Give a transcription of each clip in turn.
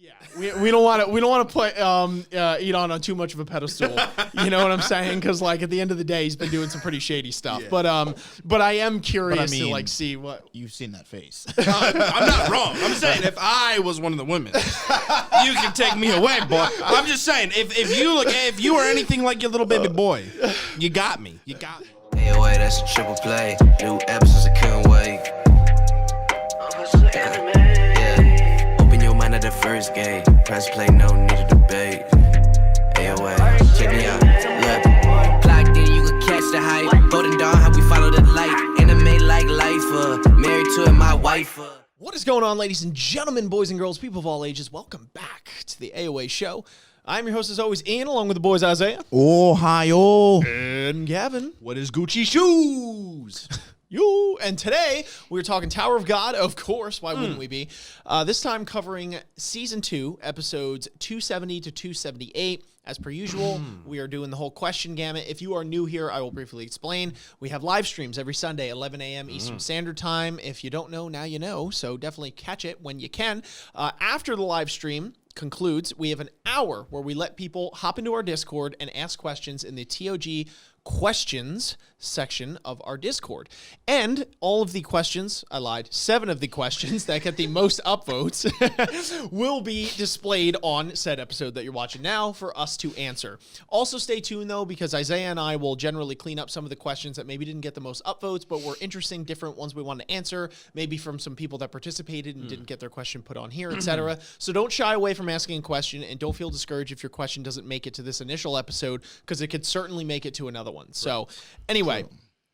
Yeah, we don't want to put Eduan on too much of a pedestal. You know what I'm saying? Because like at the end of the day, he's been doing some pretty shady stuff. Yeah. But I am curious to like see what you've seen that face. I'm not wrong. I'm saying if I was one of the women, you can take me away, boy. I'm just saying if you were anything like your little baby boy, you got me. You got me. Hey, wait, that's a triple play. New episodes, I couldn't wait. At the first game, press play, no need to debate. AOA, check me out. Look, clocked in, you can catch the hype. Golden Dawn, how we follow the light. Anime like life, married to it, my wife. What is going on, ladies and gentlemen, boys and girls, people of all ages? Welcome back to the AOA show. I'm your host, as always, Ian, along with the boys Isaiah. Ohio. And Gavin. What is Gucci shoes? And today, we're talking Tower of God, of course. Why wouldn't we be? This time covering Season 2, episodes 270 to 278. As per usual, we are doing the whole question gamut. If you are new here, I will briefly explain. We have live streams every Sunday, 11 a.m. Eastern Standard Time. If you don't know, now you know. So definitely catch it when you can. After the live stream concludes, we have an hour where we let people hop into our Discord and ask questions in the TOG questions section of our Discord. And all of the questions, I lied, 7 of the questions that get the most upvotes will be displayed on said episode that you're watching now for us to answer. Also stay tuned though, because Isaiah and I will generally clean up some of the questions that maybe didn't get the most upvotes, but were interesting, different ones we want to answer, maybe from some people that participated and didn't get their question put on here, etc. So don't shy away from asking a question, and don't feel discouraged if your question doesn't make it to this initial episode, because it could certainly make it to another one. So anyway,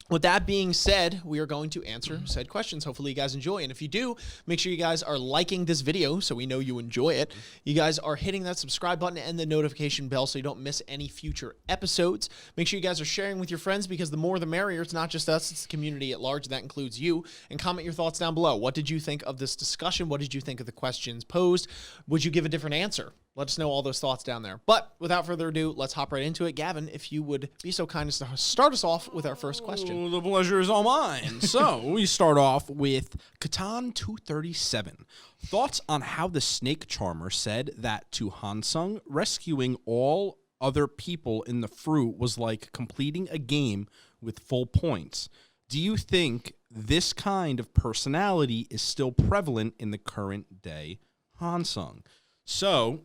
with that being said, we are going to answer said questions. Hopefully you guys enjoy. And if you do, make sure you guys are liking this video so we know you enjoy it. You guys are hitting that subscribe button and the notification bell so you don't miss any future episodes. Make sure you guys are sharing with your friends, because the more the merrier. It's not just us, it's the community at large. That includes you. And comment your thoughts down below. What did you think of this discussion? What did you think of the questions posed? Would you give a different answer? Let us know all those thoughts down there. But without further ado, let's hop right into it. Gavin, if you would be so kind as to start us off with our first question. The pleasure is all mine. So we start off with Catan 237. Thoughts on how the snake charmer said that to Hansung, rescuing all other people in the fruit was like completing a game with full points. Do you think this kind of personality is still prevalent in the current day Hansung? So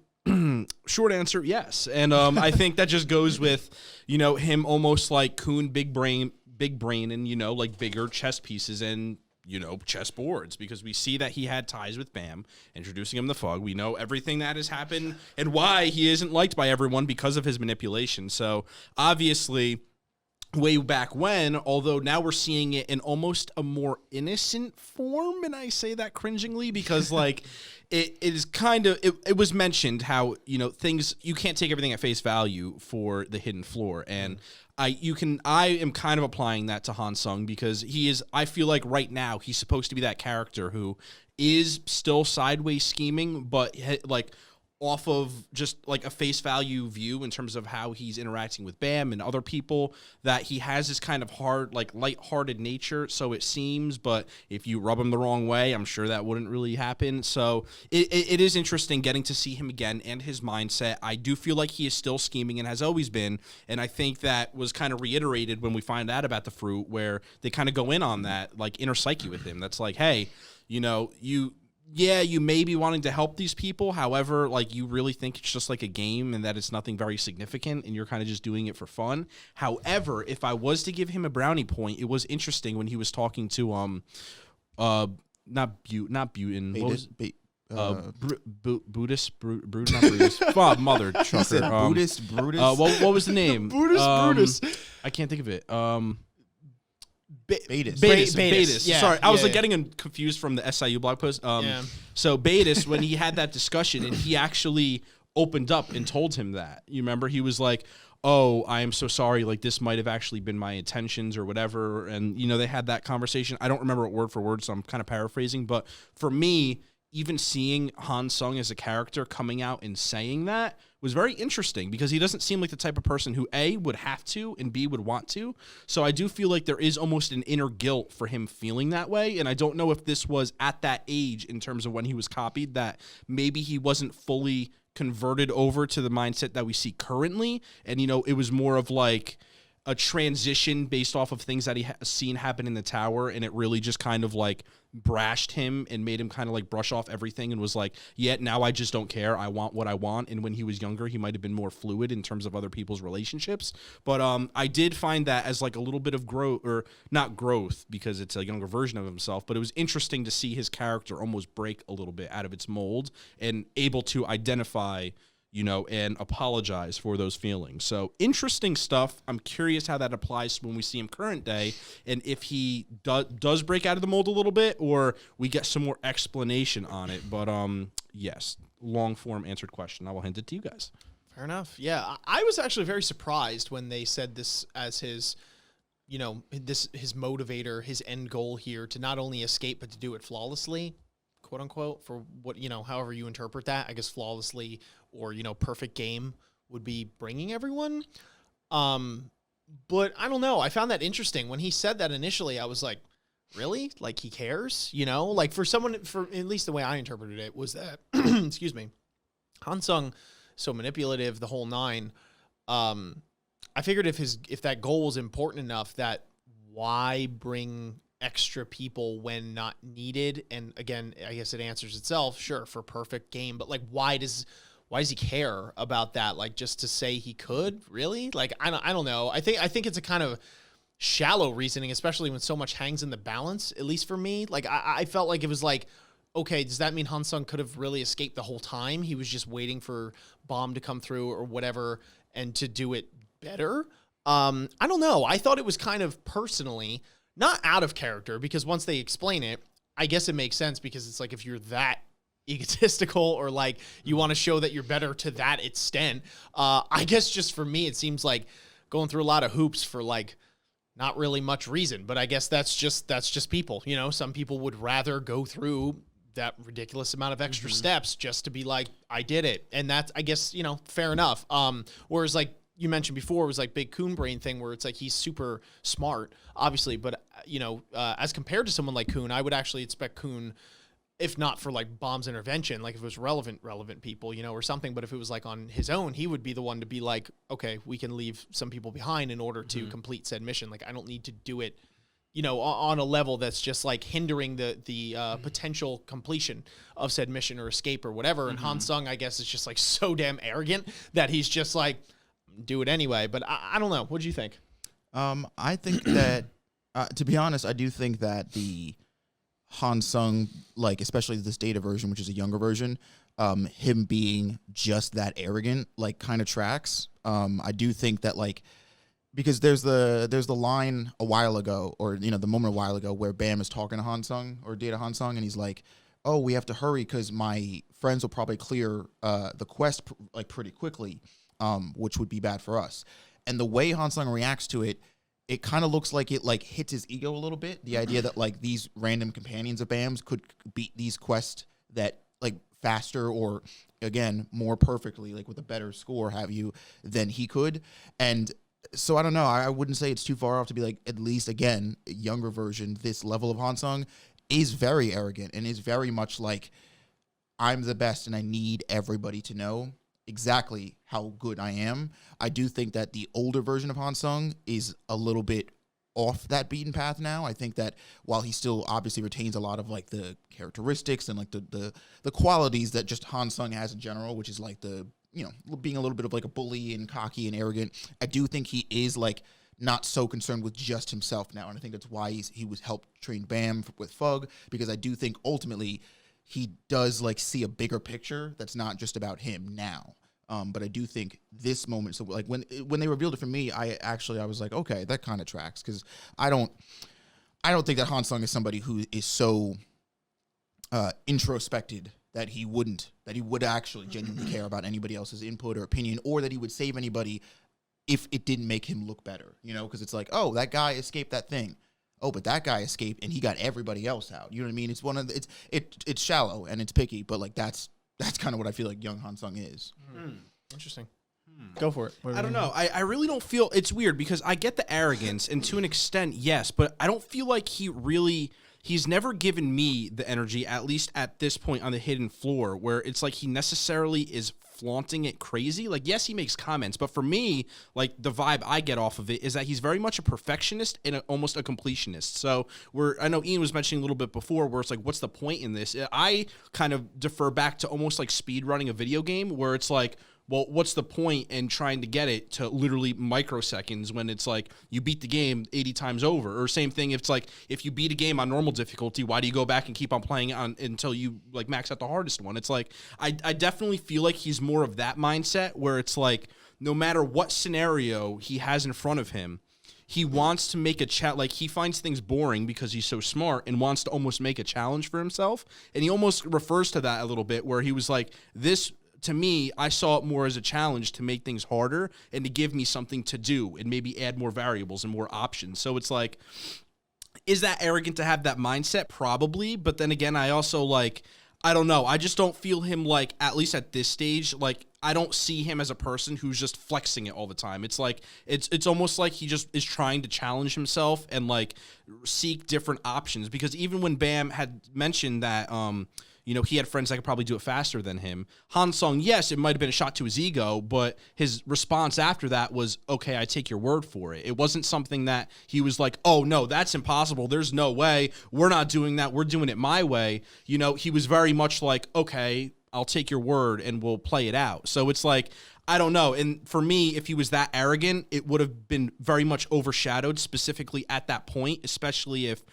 short answer, yes. And I think that just goes with, him almost like Khun big brain and, like bigger chess pieces and, chess boards, because we see that he had ties with Bam, introducing him to Fug. We know everything that has happened and why he isn't liked by everyone because of his manipulation. So obviously, way back when, although now we're seeing it in almost a more innocent form, and I say that cringingly because like it is kind of it was mentioned how things, you can't take everything at face value for the hidden floor, and I am kind of applying that to Hansung, because I feel like right now he's supposed to be that character who is still sideways scheming, but like off of just like a face value view in terms of how he's interacting with Bam and other people, that he has this kind of hard, like lighthearted nature, so it seems, but if you rub him the wrong way, I'm sure that wouldn't really happen. So it is interesting getting to see him again and his mindset. I do feel like he is still scheming and has always been, and I think that was kind of reiterated when we find out about the fruit, where they kind of go in on that like inner psyche with him. That's like, hey, you may be wanting to help these people. However, like, you really think it's just like a game and that it's nothing very significant and you're kind of just doing it for fun. However, if I was to give him a brownie point, it was interesting when he was talking to not Butin. What was Buddhist, not Brutus. Mother trucker. He said Buddhist, Brutus. What was the name? Brutus. I can't think of it. Betis. Yeah, Sorry, I was getting confused from the SIU blog post. So Betis, when he had that discussion, and he actually opened up and told him that. You remember? He was like, oh, I am so sorry. Like, this might have actually been my intentions or whatever. And, they had that conversation. I don't remember it word for word, so I'm kind of paraphrasing. But for me, even seeing Han Sung as a character coming out and saying that was very interesting because he doesn't seem like the type of person who A, would have to, and B, would want to. So I do feel like there is almost an inner guilt for him feeling that way. And I don't know if this was at that age in terms of when he was copied, that maybe he wasn't fully converted over to the mindset that we see currently. And, you know, it was more of like a transition based off of things that he seen happen in the tower, and it really just kind of like brashed him and made him kind of like brush off everything and was like, yeah, now I just don't care. I want what I want. And when he was younger, he might have been more fluid in terms of other people's relationships. But I did find that as like a little bit of growth, or not growth because it's a younger version of himself, but it was interesting to see his character almost break a little bit out of its mold and able to identify, you know, and apologize for those feelings. So interesting stuff. I'm curious how that applies when we see him current day, and if he does break out of the mold a little bit, or we get some more explanation on it. But yes, long form answered question. I will hand it to you guys. Fair enough. Yeah, I was actually very surprised when they said this as his, you know, his motivator, his end goal here, to not only escape but to do it flawlessly, quote unquote, for what, you know, however you interpret that. I guess flawlessly, or, you know, perfect game would be bringing everyone. But I don't know. I found that interesting. When he said that initially, I was like, really? Like, he cares? You know, like for someone, for at least the way I interpreted it was that, excuse me, Han Sung, so manipulative, the whole nine. I figured if that goal was important enough, that why bring extra people when not needed? And again, I guess it answers itself. Sure, for perfect game, but like, why does he care about that? Like, just to say he could? Really? Like, I don't know. I think it's a kind of shallow reasoning, especially when so much hangs in the balance, at least for me. Like, I felt like it was like, okay, does that mean Han Sung could have really escaped the whole time? He was just waiting for Bomb to come through or whatever and to do it better? I don't know. I thought it was kind of personally not out of character, because once they explain it, I guess it makes sense, because it's like, if you're that egotistical, or like you want to show that you're better to that extent, I guess just for me, it seems like going through a lot of hoops for like not really much reason. But I guess that's just people, you know. Some people would rather go through that ridiculous amount of extra steps just to be like, I did it. And that's, I guess, you know, fair enough. Whereas like you mentioned before, it was like big Khun brain thing, where it's like he's super smart, obviously, but you know, as compared to someone like Khun, I would actually expect Khun, if not for like Bomb's intervention, like if it was relevant people, you know, or something, but if it was like on his own, he would be the one to be like, okay, we can leave some people behind in order to complete said mission. Like, I don't need to do it, you know, on a level that's just like hindering the potential completion of said mission or escape or whatever. And Han Sung, I guess, is just like so damn arrogant that he's just like, do it anyway. But I don't know. What do you think? I think that, to be honest, I do think that the Han Sung, like, especially this data version, which is a younger version, him being just that arrogant, like, kind of tracks. I do think that, like, because there's the line a while ago, or, you know, the moment a while ago where Bam is talking to Han Sung, or Data Han Sung, and he's like, oh, we have to hurry because my friends will probably clear the quest like pretty quickly, which would be bad for us. And the way Han Sung reacts to it, it kind of looks like it like hits his ego a little bit. The idea that like these random companions of Bam's could beat these quests that like faster, or again, more perfectly, like with a better score, have you, than he could. And so I don't know. I wouldn't say it's too far off to be like, at least again, a younger version, this level of Han Sung is very arrogant and is very much like, I'm the best and I need everybody to know exactly how good I am. I do think that the older version of Han Sung is a little bit off that beaten path now. I think that while he still obviously retains a lot of like the characteristics and like the qualities that just Han Sung has in general, which is like the, you know, being a little bit of like a bully and cocky and arrogant, I do think he is like not so concerned with just himself now. And I think that's why he was helped train Bam with Fug, because I do think ultimately he does like see a bigger picture that's not just about him now. But I do think this moment, so like when they revealed it for me, I was like, okay, that kind of tracks, because I don't think that Han Sung is somebody who is so introspected that he would actually genuinely care about anybody else's input or opinion, or that he would save anybody if it didn't make him look better, you know, because it's like, oh, that guy escaped that thing. oh, but that guy escaped and he got everybody else out. You know what I mean? It's one of the, it's shallow and it's picky, but like that's kind of what I feel like young Han Sung is. Interesting. Go for it. I don't know. I really don't feel it's weird because I get the arrogance and to an extent, yes, but I don't feel like he's never given me the energy, at least at this point on the hidden floor, where it's like he necessarily is flaunting it crazy. Like, yes, he makes comments, but for me, like the vibe I get off of it is that he's very much a perfectionist and almost a completionist. So I know Ian was mentioning a little bit before where it's like, what's the point in this? I kind of defer back to almost like speed running a video game where it's like, well, what's the point in trying to get it to literally microseconds when it's like you beat the game 80 times over? Or same thing, if it's like if you beat a game on normal difficulty, why do you go back and keep on playing it on until you like max out the hardest one? It's like I definitely feel like he's more of that mindset where it's like no matter what scenario he has in front of him, he wants to make a chat. Like he finds things boring because he's so smart and wants to almost make a challenge for himself. And he almost refers to that a little bit where he was like, this. To me, I saw it more as a challenge to make things harder and to give me something to do and maybe add more variables and more options. So it's like, is that arrogant to have that mindset? Probably. But then again, I also like, I don't know. I just don't feel him like, at least at this stage, like I don't see him as a person who's just flexing it all the time. It's like, it's almost like he just is trying to challenge himself and like seek different options. Because even when Bam had mentioned that, you know, he had friends that could probably do it faster than him. Han Sung, yes, it might have been a shot to his ego, but his response after that was, okay, I take your word for it. It wasn't something that he was like, oh, no, that's impossible. There's no way. We're not doing that. We're doing it my way. You know, he was very much like, okay, I'll take your word and we'll play it out. So it's like, I don't know. And for me, if he was that arrogant, it would have been very much overshadowed specifically at that point, especially if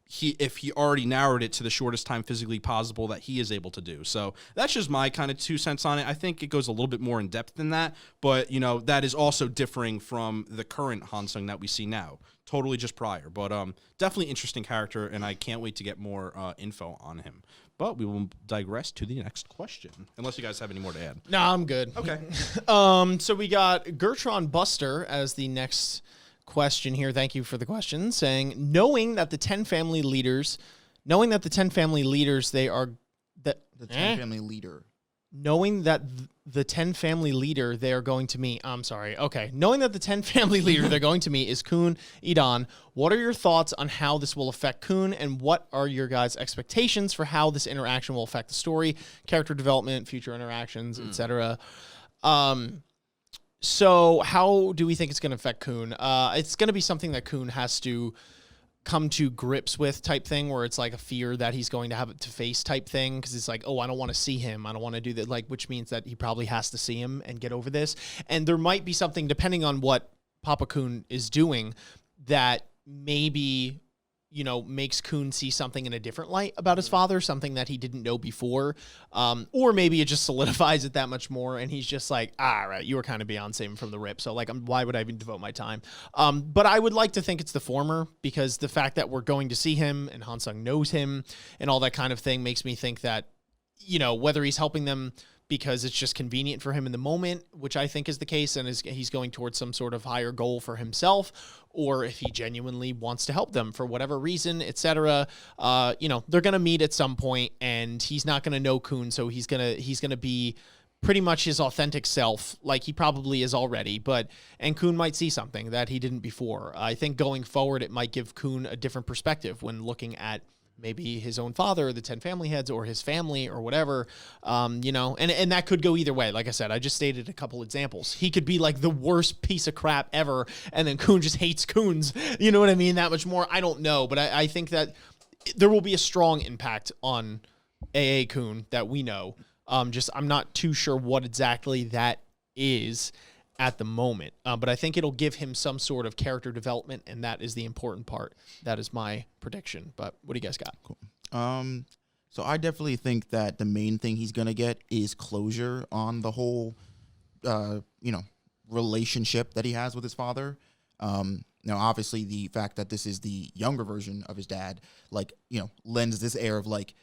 he already narrowed it to the shortest time physically possible that he is able to do. So that's just my kind of 2 cents on it. I think it goes a little bit more in depth than that, but you know, that is also differing from the current Han Sung that we see now. Totally just prior, but definitely interesting character, and I can't wait to get more info on him. But we will digress to the next question, unless you guys have any more to add. No, I'm good. Okay. So we got Gertron Buster as the next question here. Thank you for the question, saying, knowing that the 10 family leaders, they are The 10 family leader. knowing that the 10 family leader they are going to meet, knowing that the 10 family leader they're going to meet is Khun Eduan, what are your thoughts on how this will affect Khun, and what are your guys' expectations for how this interaction will affect the story, character development, future interactions, etc.? So how do we think it's going to affect Khun? It's going to be something that Khun has to come to grips with type thing, where it's like a fear that he's going to have to face type thing, because it's like, oh, I don't want to see him. I don't want to do that, like, which means that he probably has to see him and get over this. And there might be something, depending on what Papa Khun is doing, that maybe, you know, makes Khun see something in a different light about his father, something that he didn't know before. Or maybe it just solidifies it that much more, and he's just like, right, you were kind of Beyonce from the rip, so like, why would I even devote my time? But I would like to think it's the former, because the fact that we're going to see him and Han Sung knows him and all that kind of thing makes me think that, you know, whether he's helping them because it's just convenient for him in the moment, which I think is the case, and he's going towards some sort of higher goal for himself, or if he genuinely wants to help them for whatever reason, etc. You know, they're gonna meet at some point, and he's not gonna know Khun, so he's gonna be pretty much his authentic self, like he probably is already. And Khun might see something that he didn't before. I think going forward, it might give Khun a different perspective when looking at maybe his own father, the 10 family heads, or his family, or whatever, you know, and that could go either way. Like I said, I just stated a couple examples. He could be like the worst piece of crap ever, and then Khun just hates Khuns, you know what I mean, that much more. I don't know, but I think that there will be a strong impact on AA Khun that we know. I'm not too sure what exactly that is at the moment, but I think it'll give him some sort of character development, and that is the important part. That is my prediction. But what do you guys got? Cool. So I definitely think that the main thing he's gonna get is closure on the whole, relationship that he has with his father. Now, obviously, the fact that this is the younger version of his dad, like, you know, lends this air of like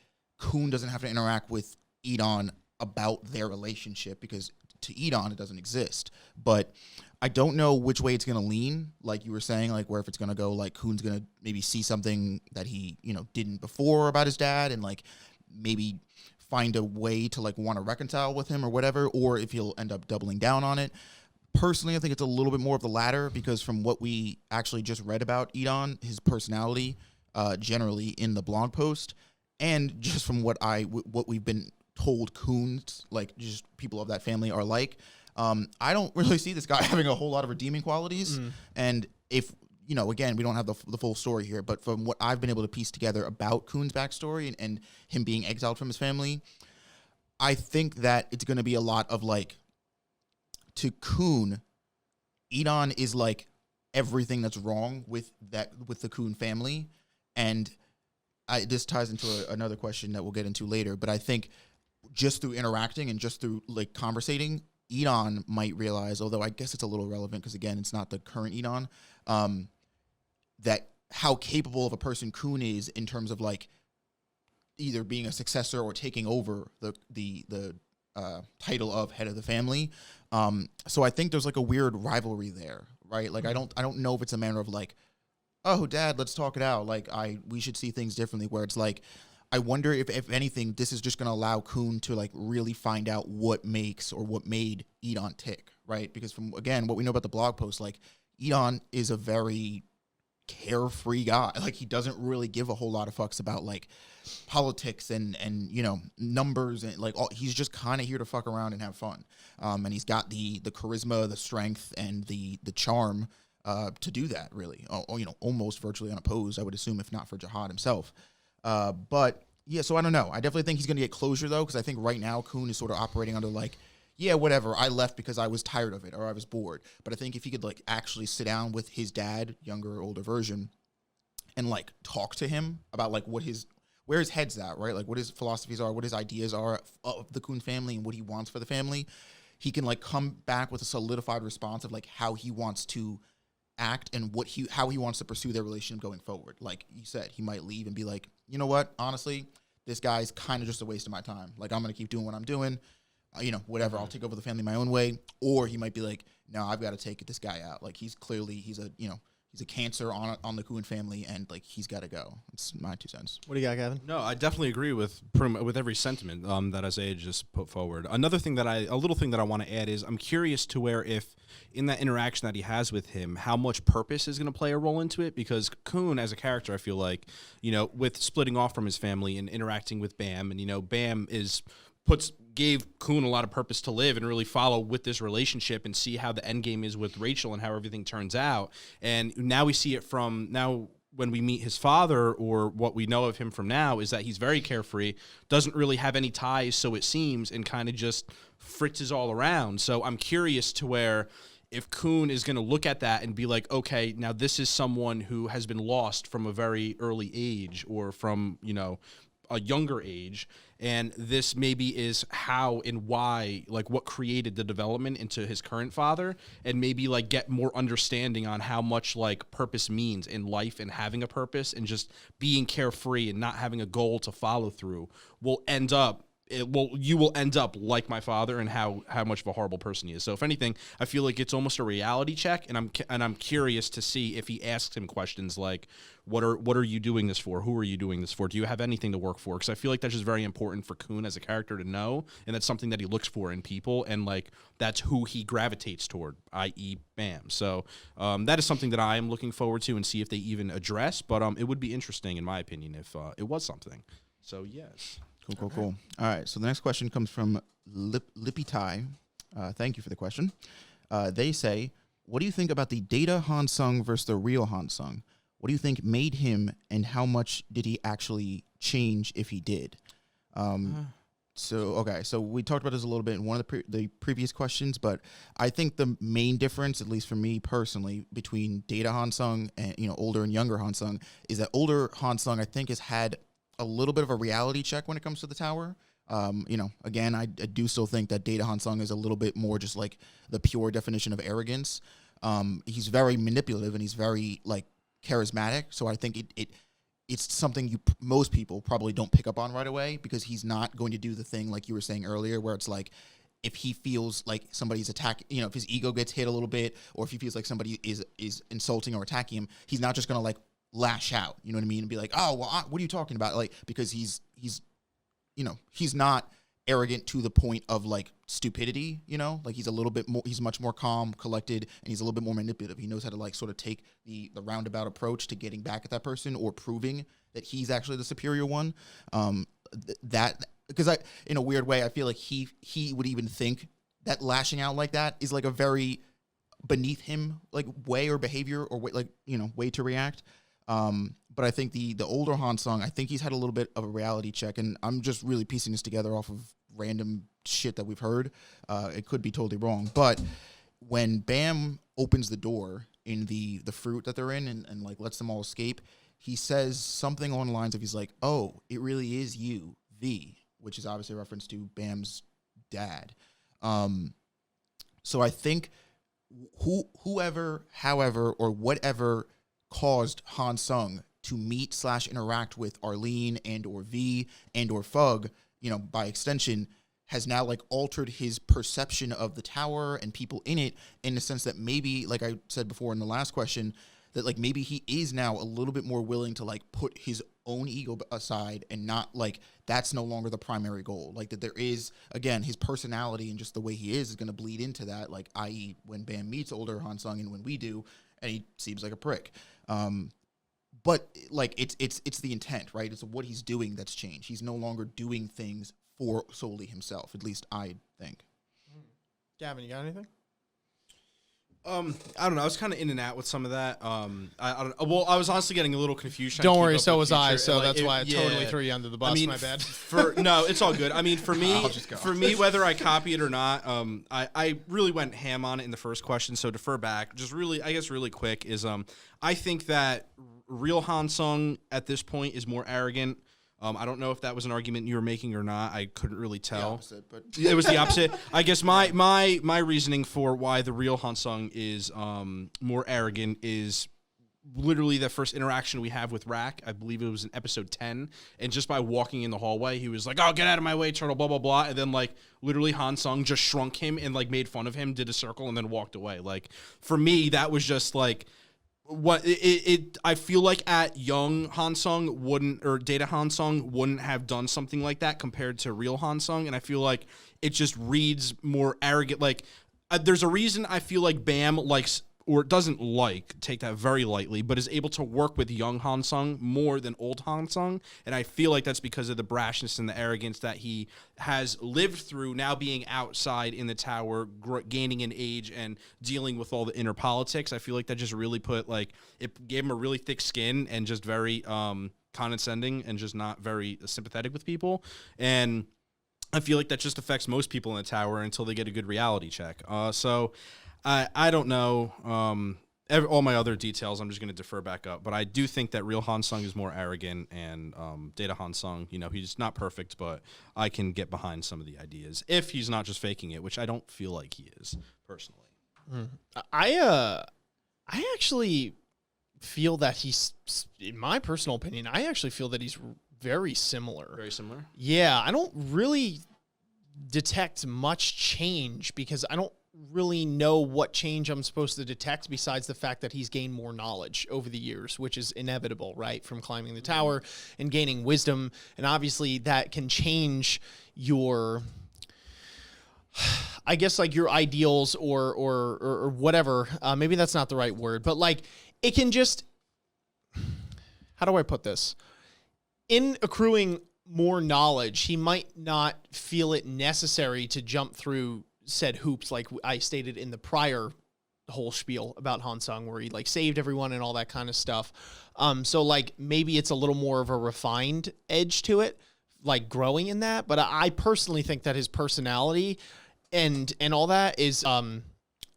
Khun doesn't have to interact with Eduan about their relationship, because to Edon, it doesn't exist. But I don't know which way it's going to lean, like you were saying, like where if it's going to go, like Khun's going to maybe see something that he, didn't before about his dad and like maybe find a way to like want to reconcile with him or whatever, or if he'll end up doubling down on it. Personally, I think it's a little bit more of the latter because from what we actually just read about Edon, his personality generally in the blog post, and just from what we've been told Khun's, like just people of that family are like, I don't really see this guy having a whole lot of redeeming qualities. And if, again, we don't have the full story here, but from what I've been able to piece together about Khun's backstory and him being exiled from his family, I think that it's going to be a lot of like, to Khun, Edon is like everything that's wrong with the Khun family. And this ties into another question that we'll get into later, but I think just through interacting and just through like conversating, Edon might realize, although I guess it's a little relevant because again, it's not the current Edon, that how capable of a person Khun is in terms of like either being a successor or taking over the title of head of the family. So I think there's like a weird rivalry there, right? Like I don't know if it's a manner of like, oh, Dad, let's talk it out. Like we should see things differently. Where it's like, I wonder if anything, this is just going to allow Khun to like really find out what makes or what made Edon tick, right? Because from again what we know about the blog post, like Edon is a very carefree guy. Like he doesn't really give a whole lot of fucks about like politics and numbers and like he's just kind of here to fuck around and have fun. And he's got the charisma, the strength, and the charm to do that, really. Almost virtually unopposed, I would assume, if not for Jihad himself. But yeah, so I don't know. I definitely think he's going to get closure though, because I think right now Khun is sort of operating under like, yeah, whatever. I left because I was tired of it or I was bored. But I think if he could like actually sit down with his dad, younger, older version, and like talk to him about like where his head's at, right? Like what his philosophies are, what his ideas are of the Khun family and what he wants for the family, he can like come back with a solidified response of like how he wants to act and how he wants to pursue their relationship going forward. Like you said, he might leave and be like, you know what? Honestly, this guy's kind of just a waste of my time. Like I'm going to keep doing what I'm doing. Whatever, I'll take over the family my own way. Or he might be like, no, I've got to take this guy out. Like he's a cancer on the Khun family, and like he's got to go. It's my 2 cents. What do you got, Gavin? No, I definitely agree with every sentiment that Isaiah just put forward. A little thing that I want to add is I'm curious to where if in that interaction that he has with him, how much purpose is going to play a role into it, because Khun as a character, I feel like, with splitting off from his family and interacting with Bam, and Bam gave Khun a lot of purpose to live and really follow with this relationship and see how the end game is with Rachel and how everything turns out. And now we see it from now when we meet his father, or what we know of him from now, is that he's very carefree, doesn't really have any ties, so it seems, and kind of just fritzes all around. So I'm curious to where if Khun is going to look at that and be like, okay, now this is someone who has been lost from a very early age, or from, a younger age, and this maybe is how and why, like what created the development into his current father, and maybe like get more understanding on how much like purpose means in life, and having a purpose and just being carefree and not having a goal to follow through you will end up like my father, and how much of a horrible person he is. So if anything, I feel like it's almost a reality check, and I'm curious to see if he asks him questions like, what are you doing this for? Who are you doing this for? Do you have anything to work for? Because I feel like that's just very important for Khun as a character to know, and that's something that he looks for in people, and like that's who he gravitates toward, i.e. Bam. So that is something that I am looking forward to, and see if they even address. But it would be interesting, in my opinion, if it was something. So yes. Cool. All right, so the next question comes from Lippy Tai. Thank you for the question. They say, what do you think about the Data Han Sung versus the real Han Sung? What do you think made him, and how much did he actually change if he did? So we talked about this a little bit in one of the previous questions, but I think the main difference, at least for me personally, between Data Han Sung and older and younger Han Sung, is that older Han Sung, I think, has had a little bit of a reality check when it comes to the tower. Again, I do still think that Data Han Sung is a little bit more just like the pure definition of arrogance. He's very manipulative and he's very like charismatic. So I think it's something most people probably don't pick up on right away, because he's not going to do the thing like you were saying earlier, where it's like if he feels like somebody's attacking, if his ego gets hit a little bit, or if he feels like somebody is insulting or attacking him, he's not just gonna like lash out. You know what I mean? And be like, oh well, what are you talking about? Like, because he's not arrogant to the point of like stupidity, like he's a little bit more, he's much more calm, collected, and he's a little bit more manipulative. He knows how to like sort of take the roundabout approach to getting back at that person or proving that he's actually the superior one. That because in a weird way, I feel like he would even think that lashing out like that is like a very beneath him like way or behavior or way, like way to react. But I think the older Han Sung, I think he's had a little bit of a reality check, and I'm just really piecing this together off of random shit that we've heard. It could be totally wrong, but when Bam opens the door in the fruit that they're in and like lets them all escape, he says something along the lines of, he's like, "Oh, it really is you, V," which is obviously a reference to Bam's dad. So I think whoever, however, or whatever caused Han Sung to meet / interact with Arlene and or V and or Fug, by extension, has now like altered his perception of the tower and people in it, in the sense that maybe, like I said before in the last question, that like maybe he is now a little bit more willing to like put his own ego aside and not like that's no longer the primary goal. Like that there is, again, his personality and just the way he is going to bleed into that, like i.e. when Bam meets older Han Sung and when we do, and he seems like a prick. But like it's the intent, right? It's what he's doing that's changed. He's no longer doing things for solely himself. At least I think. Gavin, you got anything? I don't know. I was kind of in and out with some of that. I don't. Well, I was honestly getting a little confused. Don't worry, so was I. So that's why I totally threw you under the bus. I mean, my bad. No, it's all good. I mean, for me, whether I copy it or not, I really went ham on it in the first question. So defer back. Just really, I guess, really quick is I think that real Han Sung at this point is more arrogant. I don't know if that was an argument you were making or not. I couldn't really tell. The opposite, but it was the opposite. I guess my reasoning for why the real Han Sung is more arrogant is literally the first interaction we have with Rack. I believe it was in episode 10. And just by walking in the hallway, he was like, "Oh, get out of my way, turtle, blah, blah, blah." And then like literally Han Sung just shrunk him and like made fun of him, did a circle, and then walked away. Like for me, that was just like I feel like at young Han Sung wouldn't, or Data Han Sung wouldn't have done something like that compared to real Han Sung, and I feel like it just reads more arrogant. Like there's a reason I feel like Bam likes, or doesn't like, take that very lightly, but is able to work with young Han Sung more than old Han Sung, and I feel like that's because of the brashness and the arrogance that he has lived through, now being outside in the tower, gaining in age and dealing with all the inner politics. I feel like that just really it gave him a really thick skin and just very condescending and just not very sympathetic with people, and I feel like that just affects most people in the tower until they get a good reality check. So I don't know. All my other details, I'm just going to defer back up. But I do think that real Han Sung is more arrogant, and Data Han Sung, he's not perfect, but I can get behind some of the ideas if he's not just faking it, which I don't feel like he is personally. I actually feel that he's, in my personal opinion, I actually feel that he's very similar. Very similar? Yeah, I don't really detect much change because I don't really know what change I'm supposed to detect besides the fact that he's gained more knowledge over the years, which is inevitable, right? From climbing the tower and gaining wisdom. And obviously that can change your, I guess, like your ideals or whatever. Maybe that's not the right word, but like it can just, how do I put this? In accruing more knowledge, he might not feel it necessary to jump through said hoops, like I stated in the prior whole spiel about Han Sung, where he like saved everyone and all that kind of stuff. So like maybe it's a little more of a refined edge to it, like growing in that. But I personally think that his personality and all that is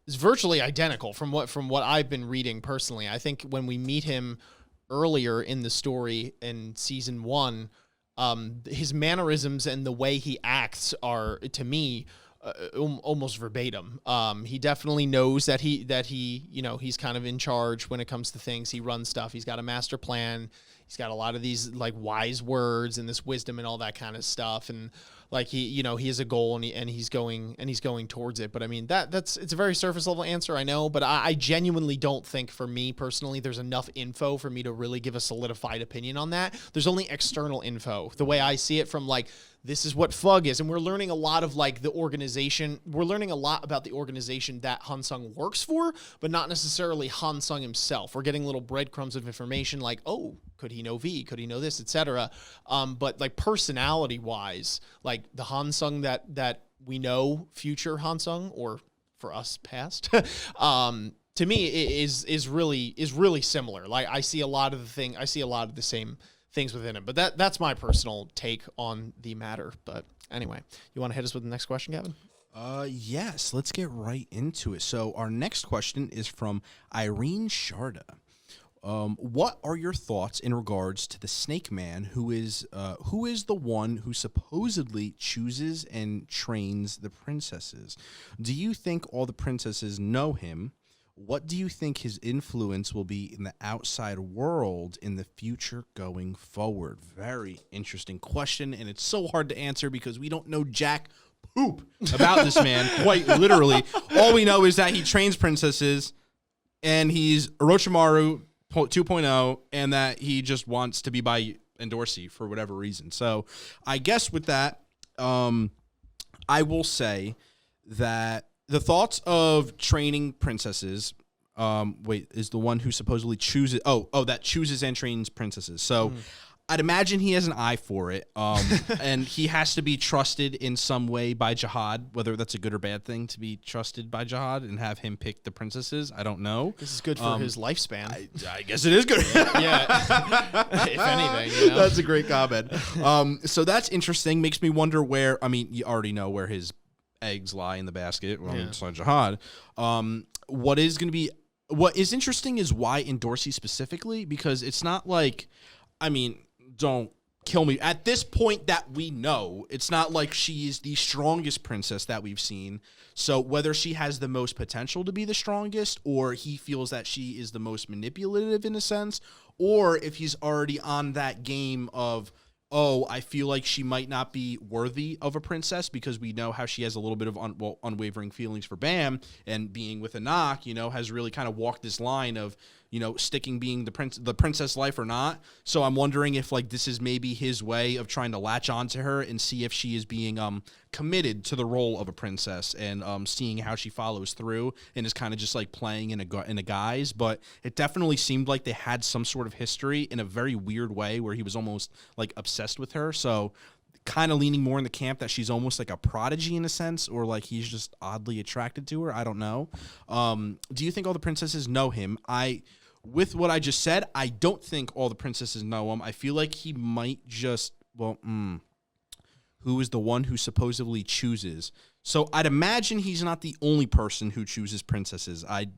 virtually identical from what I've been reading personally. I think when we meet him earlier in the story in season 1, his mannerisms and the way he acts are, to me, almost verbatim. He definitely knows that he he's kind of in charge when it comes to things. He runs stuff. He's got a master plan. He's got a lot of these like wise words and this wisdom and all that kind of stuff. And like he has a goal and he's going towards it. But I mean it's a very surface level answer, I know, but I genuinely don't think, for me personally, there's enough info for me to really give a solidified opinion on that. There's only external info. The way I see it from like, this is what FUG is. And we're learning a lot of like the organization. We're learning a lot about the organization that Hansung works for, but not necessarily Hansung himself. We're getting little breadcrumbs of information like, oh, could he know V? Could he know this, etc. But like personality wise, like the Hansung that we know, future Hansung, or for us past, to me is really similar. Like I see a lot of the same things within it. But that's my personal take on the matter. But anyway, you want to hit us with the next question, Gavin? Yes, let's get right into it. So our next question is from Irene Sharda. What are your thoughts in regards to the Snake Man, who is the one who supposedly chooses and trains the princesses? Do you think all the princesses know him? What do you think his influence will be in the outside world in the future going forward? Very interesting question, and it's so hard to answer because we don't know jack poop about this man, quite literally. All we know is that he trains princesses, and he's Orochimaru 2.0, and that he just wants to be by Endorsi for whatever reason. So I guess with that, I will say that the thoughts of training princesses, is the one who supposedly chooses, that chooses and trains princesses. So I'd imagine he has an eye for it, and he has to be trusted in some way by Jihad, whether that's a good or bad thing to be trusted by Jihad and have him pick the princesses. I don't know. This is good for his lifespan. I guess it is good. Yeah, if anything. That's a great comment. So that's interesting. Makes me wonder where, I mean, you already know where his eggs lie in the basket. Well, it's not Jihad. What is interesting is why Endorsi specifically, because it's not like, I mean, don't kill me. At this point that we know, it's not like she is the strongest princess that we've seen. So whether she has the most potential to be the strongest, or he feels that she is the most manipulative in a sense, or if he's already on that game of, I feel like she might not be worthy of a princess, because we know how she has a little bit of unwavering feelings for Bam, and being with Anak, has really kind of walked this line of, sticking being the princess life or not. So I'm wondering if like this is maybe his way of trying to latch onto her and see if she is being committed to the role of a princess, and seeing how she follows through and is kind of just like playing in a guise. But it definitely seemed like they had some sort of history in a very weird way where he was almost like obsessed with her. So kind of leaning more in the camp that she's almost like a prodigy in a sense, or like he's just oddly attracted to her. I don't know. Do you think all the princesses know him? With what I just said, I don't think all the princesses know him. I feel like he might just, who is the one who supposedly chooses? So I'd imagine he's not the only person who chooses princesses. I'd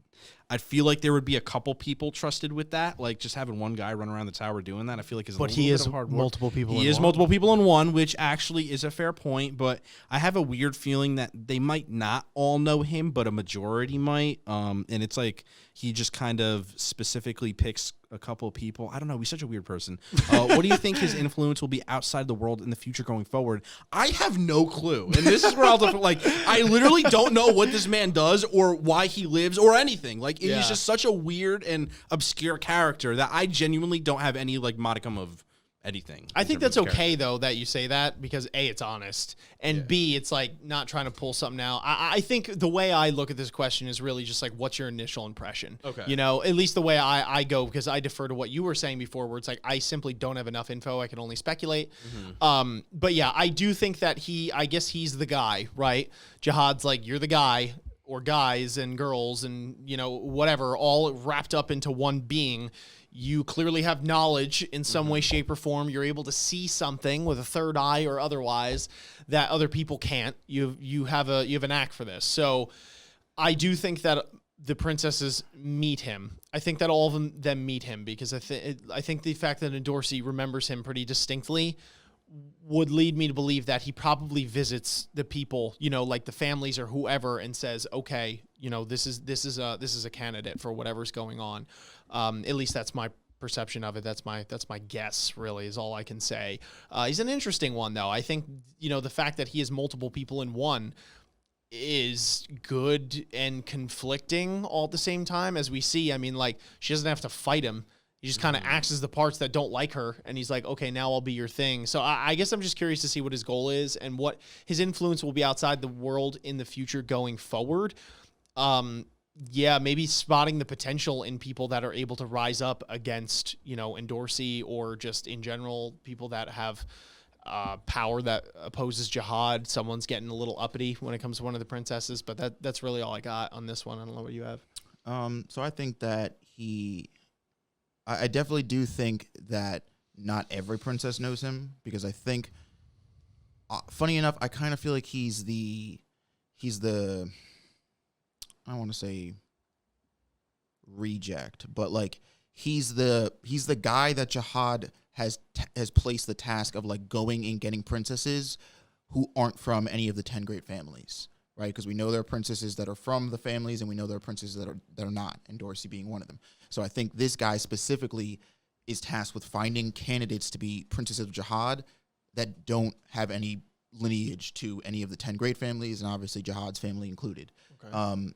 feel like there would be a couple people trusted with that, like just having one guy run around the tower doing that. I feel like is a little bit of hard work. Multiple people. He is multiple people in one, which actually is a fair point. But I have a weird feeling that they might not all know him, but a majority might. And it's like he just kind of specifically picks a couple of people. I don't know. He's such a weird person. What do you think his influence will be outside the world in the future going forward? I have no clue. And this is where I'll I literally don't know what this man does or why he lives or anything. Like, he's just such a weird and obscure character that I genuinely don't have any like modicum of anything. I think that's okay though that you say that, because A, it's honest, and B, it's like not trying to pull something out. I think the way I look at this question is really just like, what's your initial impression? Okay. At least the way I go, because I defer to what you were saying before, where it's like I simply don't have enough info. I can only speculate. But yeah, I do think that I guess he's the guy, right? Jihad's like, you're the guy, or guys and girls and, whatever, all wrapped up into one being. You clearly have knowledge in some way, shape, or form. You're able to see something with a third eye or otherwise that other people can't. You have a knack for this. So I do think that the princesses meet him. I think that all of them meet him, because I think the fact that Endorsi remembers him pretty distinctly would lead me to believe that he probably visits the people, like the families or whoever, and says, okay, this is a candidate for whatever's going on. At least that's my perception of it. That's my guess, really, is all I can say. He's an interesting one, though. I think, the fact that he has multiple people in one is good and conflicting all at the same time, as we see. I mean, like, she doesn't have to fight him. He just kind of acts as the parts that don't like her, and he's like, okay, now I'll be your thing. So I guess I'm just curious to see what his goal is and what his influence will be outside the world in the future going forward. Maybe spotting the potential in people that are able to rise up against, Endorsi, or just in general, people that have power that opposes jihad. Someone's getting a little uppity when it comes to one of the princesses, but that's really all I got on this one. I don't know what you have. So I think that I definitely do think that not every princess knows him, because I think, funny enough, I kind of feel like he's the I don't want to say reject, but like he's the guy that jihad has placed the task of like going and getting princesses who aren't from any of the 10 great families, right? Because we know there are princesses that are from the families, and we know there are princesses that are not, and Dorsey being one of them. So I think this guy specifically is tasked with finding candidates to be princesses of jihad that don't have any lineage to any of the 10 great families, and obviously jihad's family included. Okay.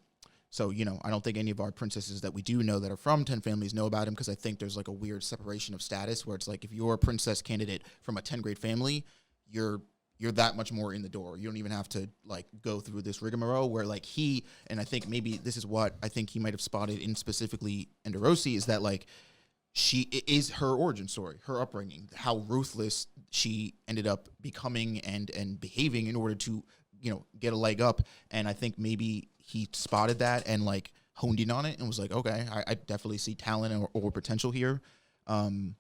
So, I don't think any of our princesses that we do know that are from 10 families know about him, because I think there's like a weird separation of status where it's like, if you're a princess candidate from a 10 great family, you're that much more in the door. You don't even have to like go through this rigmarole where like and I think maybe this is what I think he might have spotted in specifically Endorsi, is that like she is her origin story, her upbringing, how ruthless she ended up becoming and behaving in order to, get a leg up. And I think maybe he spotted that and like honed in on it and was like, okay, I definitely see talent or potential here. And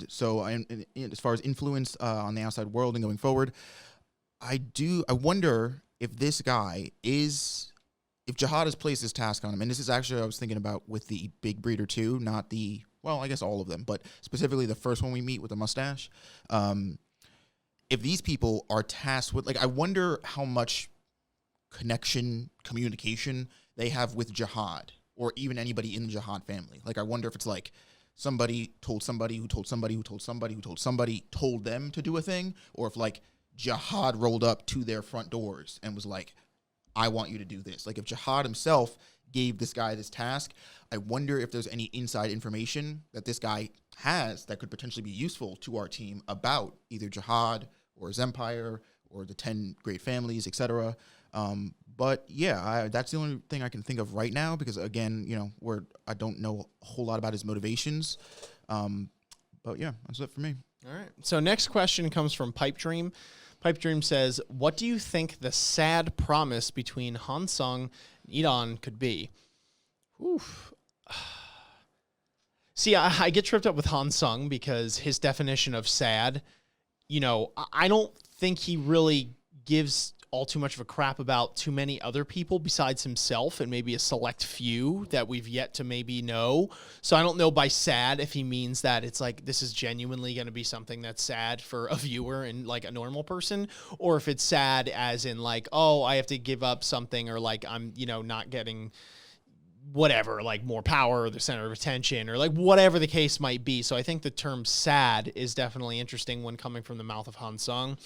so as far as influence on the outside world and going forward, I wonder if this guy if jihad has placed this task on him, and this is actually what I was thinking about with the big breeder too, not I guess all of them, but specifically the first one we meet with the mustache. If these people are tasked with, like, I wonder how much communication they have with jihad, or even anybody in the jihad family. Like, I wonder if it's like somebody told somebody who told somebody who told somebody who told somebody told them to do a thing, or if like jihad rolled up to their front doors and was like, I want you to do this. Like, if jihad himself gave this guy this task, I wonder if there's any inside information that this guy has that could potentially be useful to our team about either jihad or his empire or the 10 great families, etc. But yeah, that's the only thing I can think of right now, because again, I don't know a whole lot about his motivations. But yeah, that's it for me. All right. So next question comes from Pipe Dream. Pipe Dream says, what do you think the sad promise between Han Sung and Eduan could be? Oof. See, I get tripped up with Han Sung because his definition of sad, I don't think he really gives all too much of a crap about too many other people besides himself and maybe a select few that we've yet to maybe know. So I don't know by sad if he means that it's like this is genuinely going to be something that's sad for a viewer and like a normal person, or if it's sad as in like, oh, I have to give up something, or like I'm, not getting whatever, like more power or the center of attention, or like whatever the case might be. So I think the term sad is definitely interesting when coming from the mouth of Han Sung.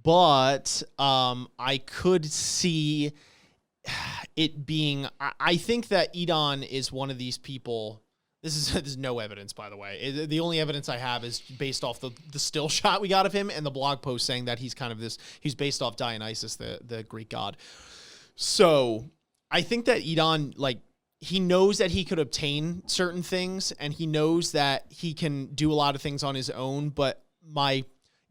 But I could see it being, I think that Eduan is one of these people. There's no evidence, by the way. The only evidence I have is based off the still shot we got of him and the blog post saying that he's kind of he's based off Dionysus, the Greek god. So I think that Eduan, like, he knows that he could obtain certain things and he knows that he can do a lot of things on his own, but my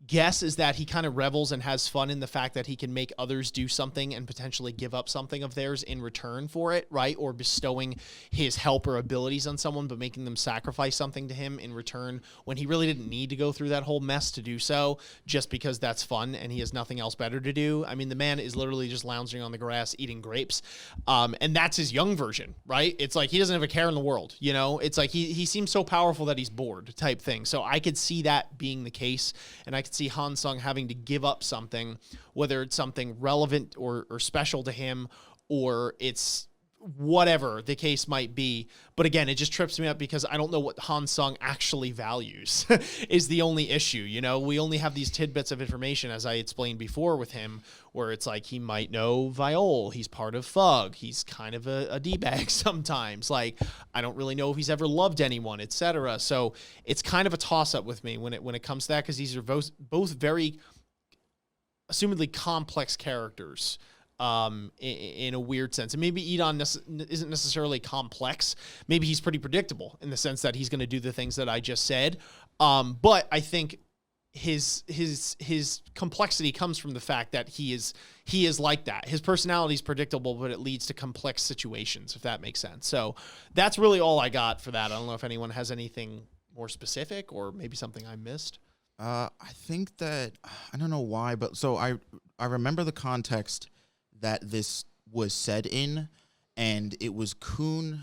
guess is that he kind of revels and has fun in the fact that he can make others do something and potentially give up something of theirs in return for it, right? Or bestowing his help or abilities on someone, but making them sacrifice something to him in return when he really didn't need to go through that whole mess to do so, just because that's fun and he has nothing else better to do. I mean, the man is literally just lounging on the grass eating grapes. And that's his young version, right? It's like he doesn't have a care in the world, you know? It's like he seems so powerful that he's bored type thing. So I could see that being the case, and I could see Han Sung having to give up something, whether it's something relevant or special to him, or it's whatever the case might be. But again, it just trips me up because I don't know what Han Sung actually values is the only issue. You know, we only have these tidbits of information, as I explained before with him, where it's like he might know Viol, he's part of Fug, he's kind of a D-bag sometimes. Like, I don't really know if he's ever loved anyone, etc. So it's kind of a toss-up with me when it comes to that, because these are both very assumedly complex characters. In a weird sense. And maybe Edon isn't necessarily complex. Maybe he's pretty predictable in the sense that he's going to do the things that I just said. But I think his complexity comes from the fact that he is like that. His personality is predictable, but it leads to complex situations, if that makes sense. So that's really all I got for that. I don't know if anyone has anything more specific or maybe something I missed. I think that, I don't know why, but so I remember the context that this was said in, and it was Khun.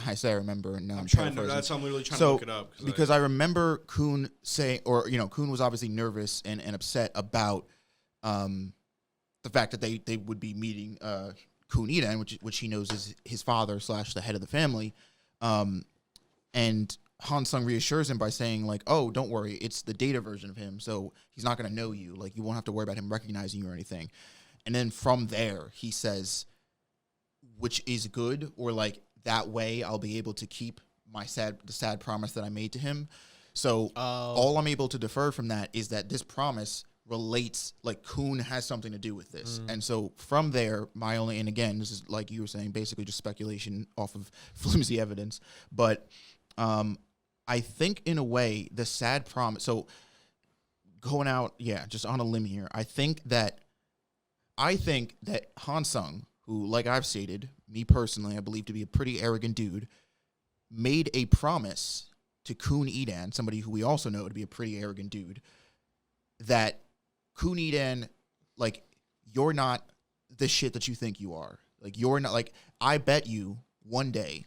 I say I remember. No, I'm trying to. That's I'm literally trying to look it up because I remember Khun saying, or Khun was obviously nervous and upset about the fact that they would be meeting Khun Eduan, which he knows is his father / the head of the family, and Han Sung reassures him by saying, like, oh, don't worry, it's the data version of him, so he's not going to know you. Like, you won't have to worry about him recognizing you or anything. And then from there, he says, which is good, or like, that way I'll be able to keep the sad promise that I made to him. So all I'm able to defer from that is that this promise relates, like, Khun has something to do with this. And so from there, and again, this is like you were saying, basically just speculation off of flimsy evidence. But I think in a way, the sad promise, so going out, just on a limb here, I think that Han Sung, who, like I've stated, me personally, I believe to be a pretty arrogant dude, made a promise to Khun Eduan, somebody who we also know to be a pretty arrogant dude, that Khun Eduan, like, you're not the shit that you think you are. Like, you're not, like, I bet you one day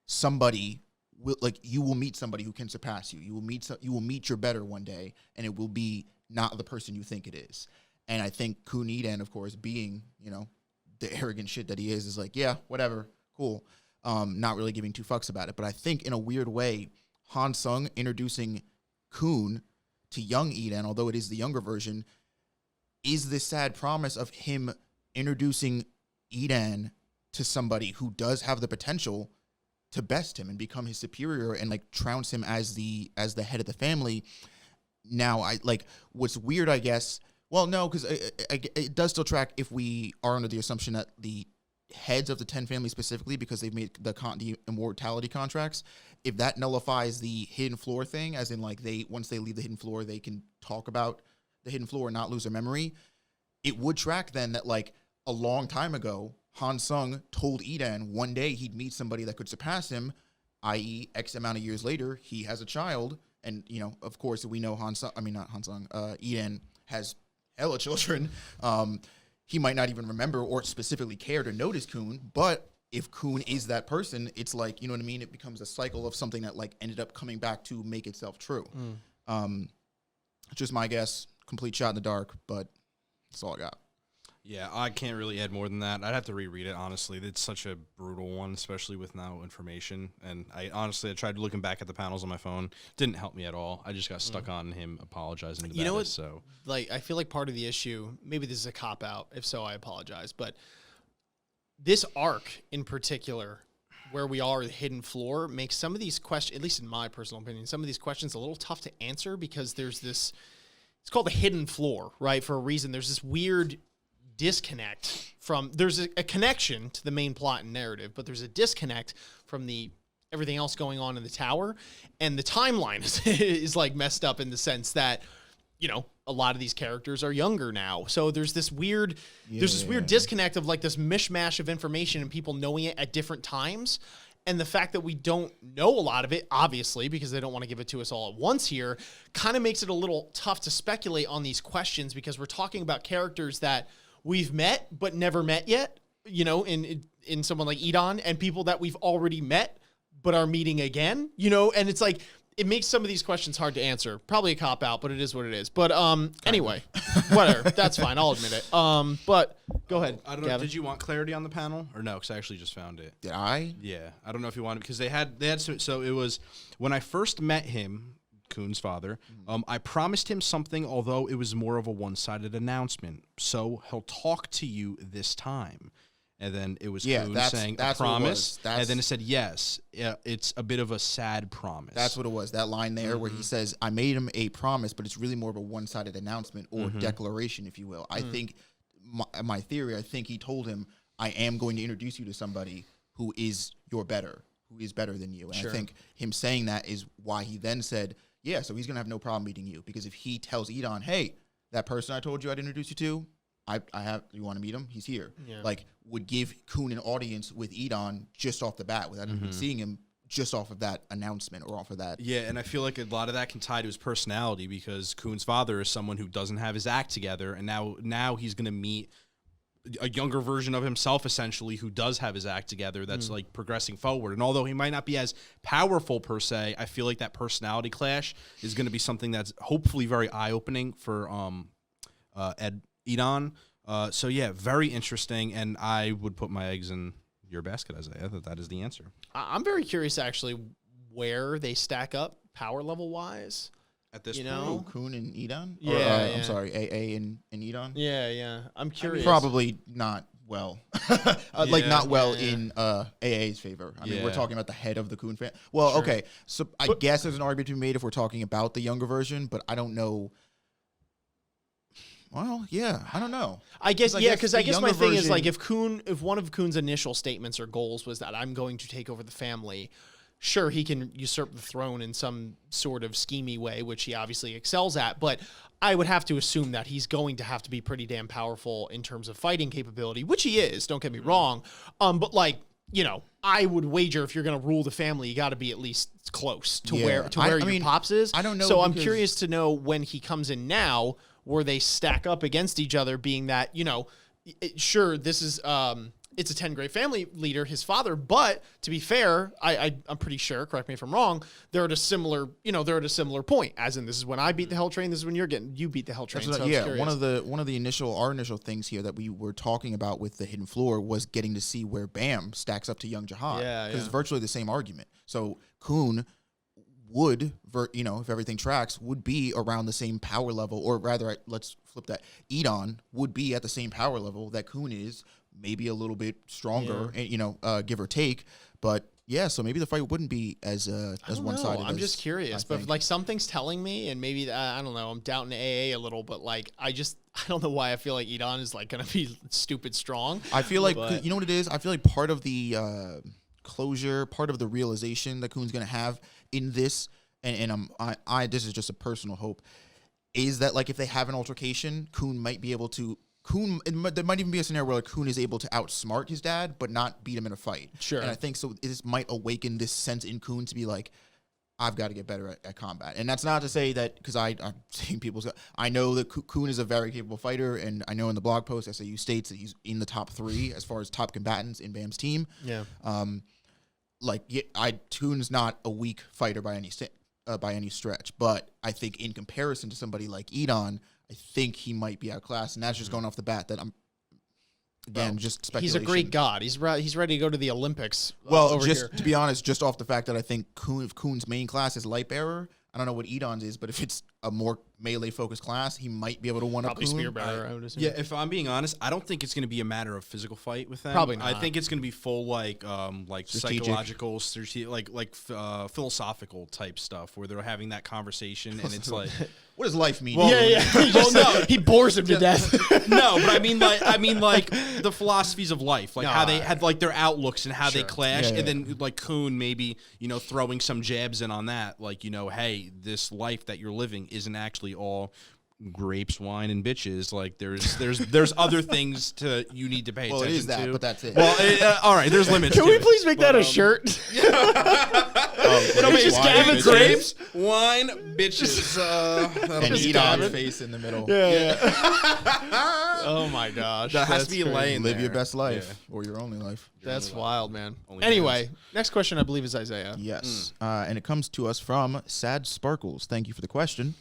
somebody will, like, you will meet somebody who can surpass you. You will meet your better one day, and it will be not the person you think it is. And I think Khun Eduan, of course, being, the arrogant shit that he is like, yeah, whatever, cool. Not really giving two fucks about it. But I think in a weird way, Han Sung introducing Khun to young Eduan, although it is the younger version, is this sad promise of him introducing Eduan to somebody who does have the potential to best him and become his superior and, like, trounce him as the head of the family. Now, what's weird, I guess. Well, no, because it does still track if we are under the assumption that the heads of the 10 families specifically, because they've made the immortality contracts, if that nullifies the hidden floor thing, as in, like, once they leave the hidden floor, they can talk about the hidden floor and not lose their memory, it would track then that, like, a long time ago, Han Sung told Eduan one day he'd meet somebody that could surpass him, i.e. X amount of years later, he has a child, and, of course, we know Eduan has hella children. He might not even remember or specifically care to notice Khun, but if Khun is that person, it's like, you know what I mean? It becomes a cycle of something that, like, ended up coming back to make itself true. Just my guess, complete shot in the dark, but that's all I got. Yeah, I can't really add more than that. I'd have to reread it, honestly. It's such a brutal one, especially with no information. And I tried looking back at the panels on my phone. Didn't help me at all. I just got stuck on him apologizing to You know what? So, like, I feel like part of the issue, maybe this is a cop-out. If so, I apologize. But this arc in particular, where we are, the hidden floor, makes some of these questions, at least in my personal opinion, some of these questions a little tough to answer because there's this, it's called the hidden floor, right? For a reason. There's this weird disconnect from, there's a connection to the main plot and narrative, but there's a disconnect from the everything else going on in the tower, and the timeline is like messed up in the sense that, you know, a lot of these characters are younger now. So there's this weird disconnect of like this mishmash of information and people knowing it at different times. And the fact that we don't know a lot of it, obviously, because they don't want to give it to us all at once here, kind of makes it a little tough to speculate on these questions, because we're talking about characters that we've met but never met yet, you know, in someone like Eduan, and people that we've already met but are meeting again, you know, and it's like, it makes some of these questions hard to answer. Probably a cop-out, but it is what it is. But anyway, whatever. That's fine. I'll admit it. But go ahead, I don't know. Gavin. Did you want clarity on the panel or no? Because I actually just found it. Did I? Yeah, I don't know if you wanted, because they had so it was when I first met him, Khun's father. I promised him something, although it was more of a one-sided announcement. So he'll talk to you this time. And then it was Khun saying a promise, and then it said yes. Yeah, it's a bit of a sad promise. That's what it was. That line there where he says, "I made him a promise," but it's really more of a one-sided announcement or declaration, if you will. I think my theory. I think he told him, "I am going to introduce you to somebody who is who is better than you." And I think him saying that is why he then said, "Yeah, so he's gonna have no problem meeting you," because if he tells Eduan, "Hey, that person I told you I'd introduce you to, I have. You want to meet him? He's here." Yeah. Like, would give Khun an audience with Eduan just off the bat without even seeing him, just off of that announcement or off of that. Yeah, and I feel like a lot of that can tie to his personality, because Khun's father is someone who doesn't have his act together, and now he's going to meet a younger version of himself, essentially, who does have his act together, that's like progressing forward. And although he might not be as powerful per se, I feel like that personality clash is going to be something that's hopefully very eye-opening for Eduan. So yeah, very interesting, and I would put my eggs in your basket, Isaiah. That is the answer. I'm very curious, actually, where they stack up power level wise. At this You point, know? Khun and Eduan? Yeah, Or, yeah. I'm sorry, AA and Eduan? Yeah. I'm curious. Probably not well. Like, Yeah, not well yeah. in AA's favor. I mean, we're Yeah. talking about the head of the Khun fan. Well, okay, so I guess there's an argument to be made if we're talking about the younger version, but I don't know. Well, yeah, I don't know. I guess, yeah, because I the guess my younger thing is, like, version- if one of Khun's initial statements or goals was that I'm going to take over the family, sure, he can usurp the throne in some sort of schemey way, which he obviously excels at, but I would have to assume that he's going to have to be pretty damn powerful in terms of fighting capability, which he is, don't get me wrong. But, like, you know, I would wager if you're going to rule the family, you got to be at least close to where your mean, pops is. I don't know, So I'm because- curious to know when he comes in now, where they stack up against each other, being that, you know, sure, this is it's a 10 grade family leader, his father, but to be fair, I'm pretty sure, correct me if I'm wrong, they're at a similar point, as in, this is when I beat the Hell Train, this is when you beat the Hell Train. That's So what, I was yeah, curious. one of the initial things here that we were talking about with the Hidden Floor was getting to see where Bam stacks up to Young Jihad. Yeah, Because it's yeah. virtually the same argument. So Khun would, if everything tracks, would be around the same power level, or rather, let's flip that. Eduan would be at the same power level that Khun is, maybe a little bit stronger, and give or take. But yeah, so maybe the fight wouldn't be as one-sided. I'm just curious, but like something's telling me, and maybe I don't know, I'm doubting AA a little, but like I don't know why I feel like Eduan is like gonna be stupid strong. I feel like, but- you know what it is? I feel like part of the closure, part of the realization that Khun's going to have in this, and this is just a personal hope, is that, like, if they have an altercation, Khun might be able to, there might even be a scenario where, like, Khun is able to outsmart his dad, but not beat him in a fight. Sure. And I think so this might awaken this sense in Khun to be like, I've got to get better at combat. And that's not to say that, because I'm seeing I know that Khun is a very capable fighter, and I know in the blog post, SAU states that he's in the top 3 as far as top combatants in Bam's team. Yeah. Khun's not a weak fighter by any stretch, but I think in comparison to somebody like Eduan, I think he might be outclassed, and that's just going off the bat. That I'm just speculation. He's a great god. He's ready to go to the Olympics. Well, over just here. to be honest, just off the fact that I think if Khun's main class is light bearer, I don't know what Eduan's is, but if it's a more melee focused class, he might be able to one up Probably Khun. spear bearer, I would assume. Yeah, if I'm being honest, I don't think it's going to be a matter of physical fight with them. Probably I not. think it's going to be full like Strategic. psychological, philosophical type stuff where they're having that conversation and it's like, What does life mean? Yeah. He bores him to death. no, but I mean like the philosophies of life, like how they had like their outlooks and how they clash, Yeah, and then like Khun maybe throwing some jabs in on that, like hey, this life that you're living isn't actually all grapes, wine, and bitches. Like there's other things you need to pay Well, attention it is that, to. but that's it. Well, all right, there's limits. Can to we it. please make that a shirt? It'll be just wine, Gavin's grapes, wine, bitches. and That'll be Edon's face in the middle. Yeah. Oh my gosh. That has That's to be crazy. laying Live there. your best life or your only life. That's wild, man. Only Anyway, next question I believe is Isaiah. Yes. And it comes to us from Sad Sparkles. Thank you for the question.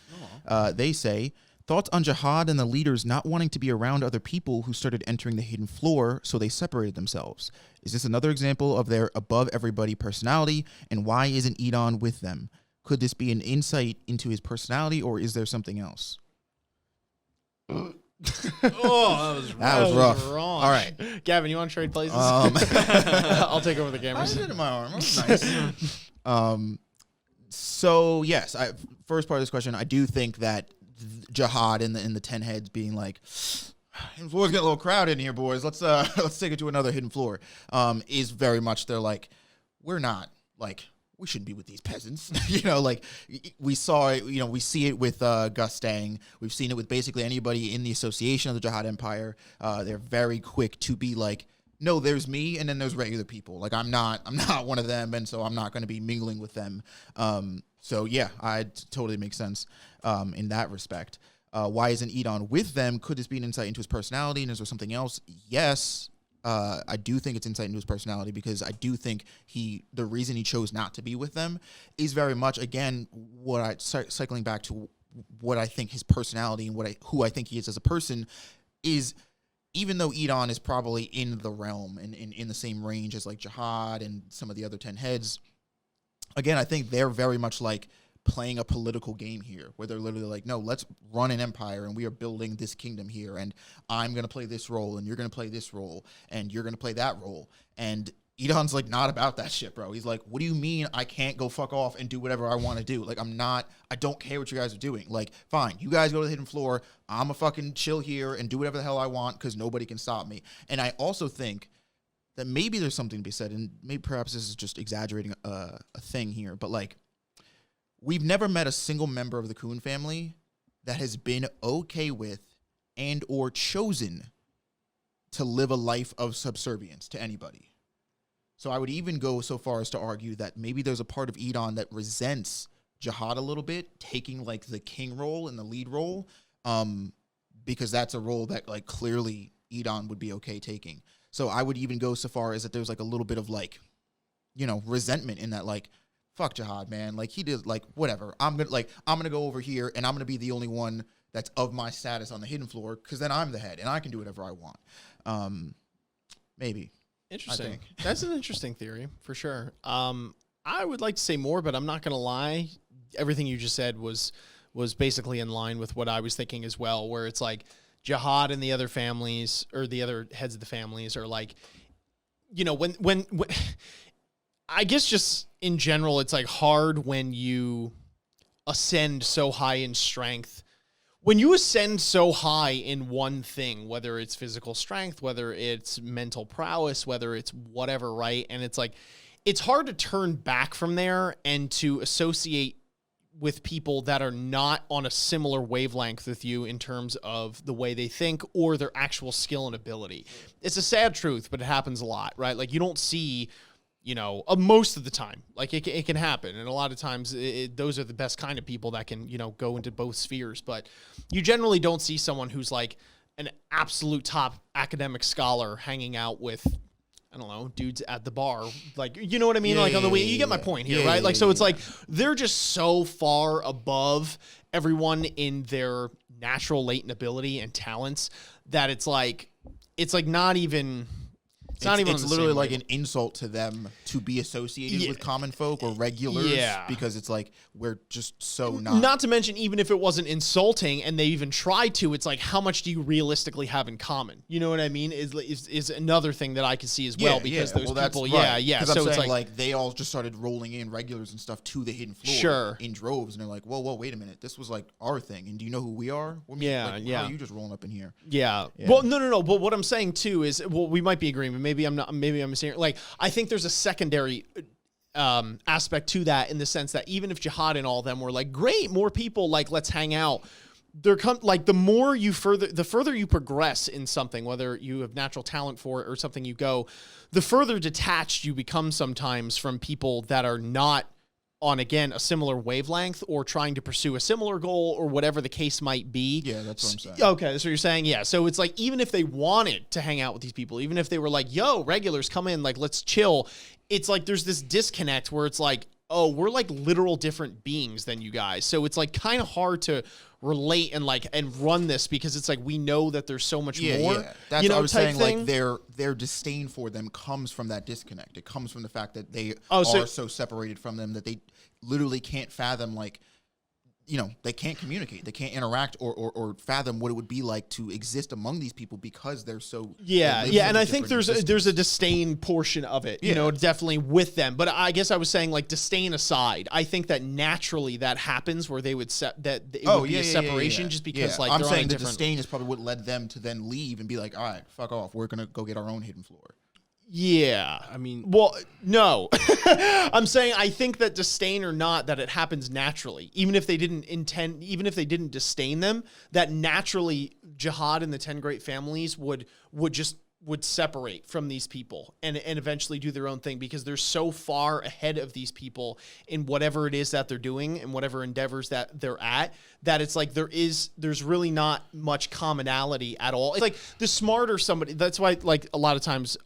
They say, thoughts on Jihad and the leaders not wanting to be around other people who started entering the hidden floor, so they separated themselves. Is this another example of their above everybody personality, and why isn't Edon with them? Could this be an insight into his personality, or is there something else? That was rough. Wrong. All right. Gavin, you want to trade places? I'll take over the I cameras. did it in my arm. That was nice. So yes, first part of this question, I do think that Jihad and the 10 heads being like, the floor's getting a little crowded in here, boys. Let's take it to another hidden floor. Is very much they're like, we're not like, we shouldn't be with these peasants. Like we saw it, we see it with Gus Dang. We've seen it with basically anybody in the association of the Jihad Empire. They're very quick to be like, no, there's me, and then there's regular people. Like I'm not one of them, and so I'm not going to be mingling with them. So yeah, I totally makes sense in that respect. Why isn't Edon with them? Could this be an insight into his personality, and is there something else? Yes. I do think it's insight into his personality, because I do think the reason he chose not to be with them is very much, again, cycling back to what I think his personality and who I think he is as a person is, even though Edon is probably in the realm and in the same range as like Jihad and some of the other 10 heads, again, I think they're very much like playing a political game here, where they're literally like, no, let's run an empire, and we are building this kingdom here, and I'm going to play this role, and you're going to play this role, and you're going to play that role. And Edon's like not about that shit, bro. He's like, what do you mean I can't go fuck off and do whatever I want to do? Like, I don't care what you guys are doing. Like, fine, you guys go to the hidden floor. I'm a fucking chill here and do whatever the hell I want, because nobody can stop me. And I also think that maybe there's something to be said, and maybe perhaps this is just exaggerating a thing here, but like, we've never met a single member of the Khun family that has been okay with and or chosen to live a life of subservience to anybody. So I would even go so far as to argue that maybe there's a part of Edon that resents Jihad a little bit, taking like the king role and the lead role, because that's a role that like clearly Edon would be okay taking. So I would even go so far as that there's like a little bit of like, resentment in that, like, fuck Jihad, man. Like, he did, like, whatever. I'm gonna go over here, and I'm gonna be the only one that's of my status on the hidden floor, because then I'm the head, and I can do whatever I want. Maybe. Interesting. That's an interesting theory, for sure. I would like to say more, but I'm not going to lie. Everything you just said was basically in line with what I was thinking as well, where it's like Jihad and the other families, or the other heads of the families, are like, when I guess just in general, it's like hard when you ascend so high in strength. When you ascend so high in one thing, whether it's physical strength, whether it's mental prowess, whether it's whatever, right? And it's like, it's hard to turn back from there and to associate with people that are not on a similar wavelength with you in terms of the way they think or their actual skill and ability. It's a sad truth, but it happens a lot, right? Like, you don't see, most of the time, like it can happen. And a lot of times those are the best kind of people that can, go into both spheres. But you generally don't see someone who's like an absolute top academic scholar hanging out with, I don't know, dudes at the bar. Like, you know what I mean? On the way, you get my point here, right? Like, so it's like, they're just so far above everyone in their natural latent ability and talents that it's like not even It's not even. It's on the literally same like level. an insult to them to be associated with common folk or regulars. Yeah. Because it's like we're just so not. Not to mention, even if it wasn't insulting and they even tried to, it's like, how much do you realistically have in common? You know what I mean? Is another thing that I can see as well, because those people, Because so I'm it's saying, like they all just started rolling in regulars and stuff to the hidden floor Sure. in droves, and they're like, whoa, wait a minute, this was like our thing, and do you know who we are? How are you just rolling up in here? Yeah. Well, no. But what I'm saying too is, we might be agreeing, but maybe I'm not. Maybe I'm saying, like, I think there's a secondary aspect to that, in the sense that even if Jihad and all of them were like, great, more people, like, let's hang out. The further you progress in something, whether you have natural talent for it or something, you go, the further detached you become sometimes from people that are not on, again, a similar wavelength or trying to pursue a similar goal or whatever the case might be. Yeah, that's what I'm saying. Okay, that's what you're saying. Yeah. So it's like, even if they wanted to hang out with these people, even if they were like, yo, regulars, come in, like, let's chill, it's like there's this disconnect where it's like, oh, we're like literal different beings than you guys. So it's like kind of hard to relate and run this, because it's like, we know that there's so much more. Yeah. That's you know, what I was type saying. thing. Like, their disdain for them comes from that disconnect. It comes from the fact that they Oh, are so separated from them that they literally can't fathom, like, they can't communicate. They can't interact or fathom what it would be like to exist among these people, because they're so... Yeah, they live and in I think different there's a existence. disdain portion of it, you Yeah. know, definitely with them. But I guess I was saying, like, disdain aside, I think that naturally that happens, where they would be a separation, just because like I'm they're on a saying the different... disdain is probably what led them to then leave and be like, all right, fuck off. We're going to go get our own hidden floor. Yeah. I mean, well, no. I'm saying, I think that disdain or not, that it happens naturally. Even if they didn't disdain them, that naturally Jihad and the 10 great families would separate from these people and eventually do their own thing, because they're so far ahead of these people in whatever it is that they're doing and whatever endeavors that they're at, that it's like there's really not much commonality at all. It's like, the smarter somebody, that's why, like, a lot of times,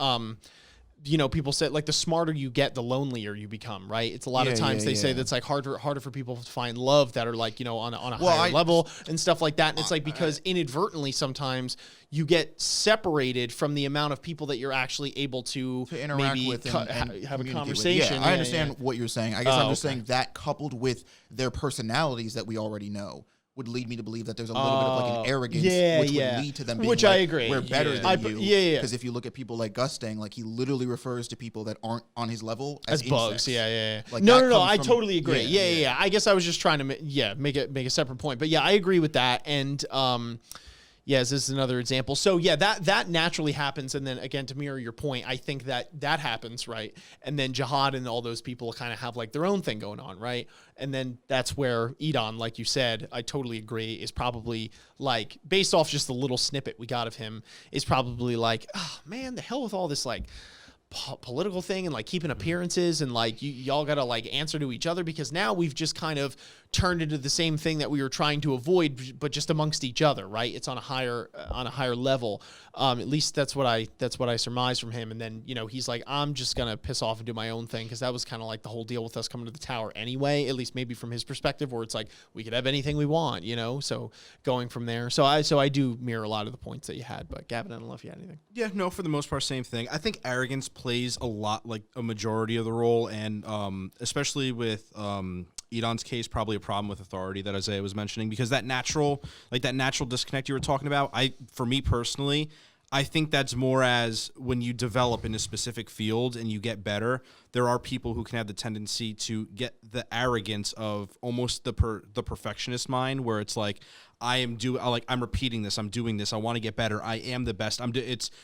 people say, like, the smarter you get, the lonelier you become, right? It's a lot of times they say that's like harder for people to find love that are like, on a higher level and stuff like that. And it's like, because inadvertently sometimes you get separated from the amount of people that you're actually able to interact maybe with and have a communicate conversation. with. Yeah, I understand what you're saying. I guess I'm just okay. saying that, coupled with their personalities that we already know, would lead me to believe that there's a little bit of like an arrogance, which would lead to them being which like, I agree. we're better than you. Yeah. Because if you look at people like Gustang, like, he literally refers to people that aren't on his level as bugs. insects. Yeah. Like, No. I I totally agree. Yeah. I guess I was just trying to make a separate point. But yeah, I agree with that. And yes, this is another example. So yeah, that naturally happens. And then again, to mirror your point, I think that happens, right? And then Jihad and all those people kind of have like their own thing going on, right? And then that's where Eduan, like you said, I totally agree, is probably like, based off just the little snippet we got of him, is probably like, oh man, the hell with all this like political thing and like keeping appearances and like y'all gotta like answer to each other, because now we've just kind of turned into the same thing that we were trying to avoid, but just amongst each other, right? It's on a higher level. At least that's what I surmise from him. And then, he's like, I'm just gonna piss off and do my own thing, because that was kind of like the whole deal with us coming to the tower anyway, at least maybe from his perspective, where it's like we could have anything we want, so going from there. So I do mirror a lot of the points that you had. But Gavin, I don't know if you had anything. Yeah, no, for the most part, same thing. I think arrogance plays a lot, like a majority of the role, and especially with Eduan's case, probably a problem with authority that Isaiah was mentioning, because that natural disconnect you were talking about, for me personally, I think that's more as when you develop in a specific field and you get better, there are people who can have the tendency to get the arrogance of almost the perfectionist mind, where it's like, I'm repeating this, I'm doing this, I want to get better, I am the best.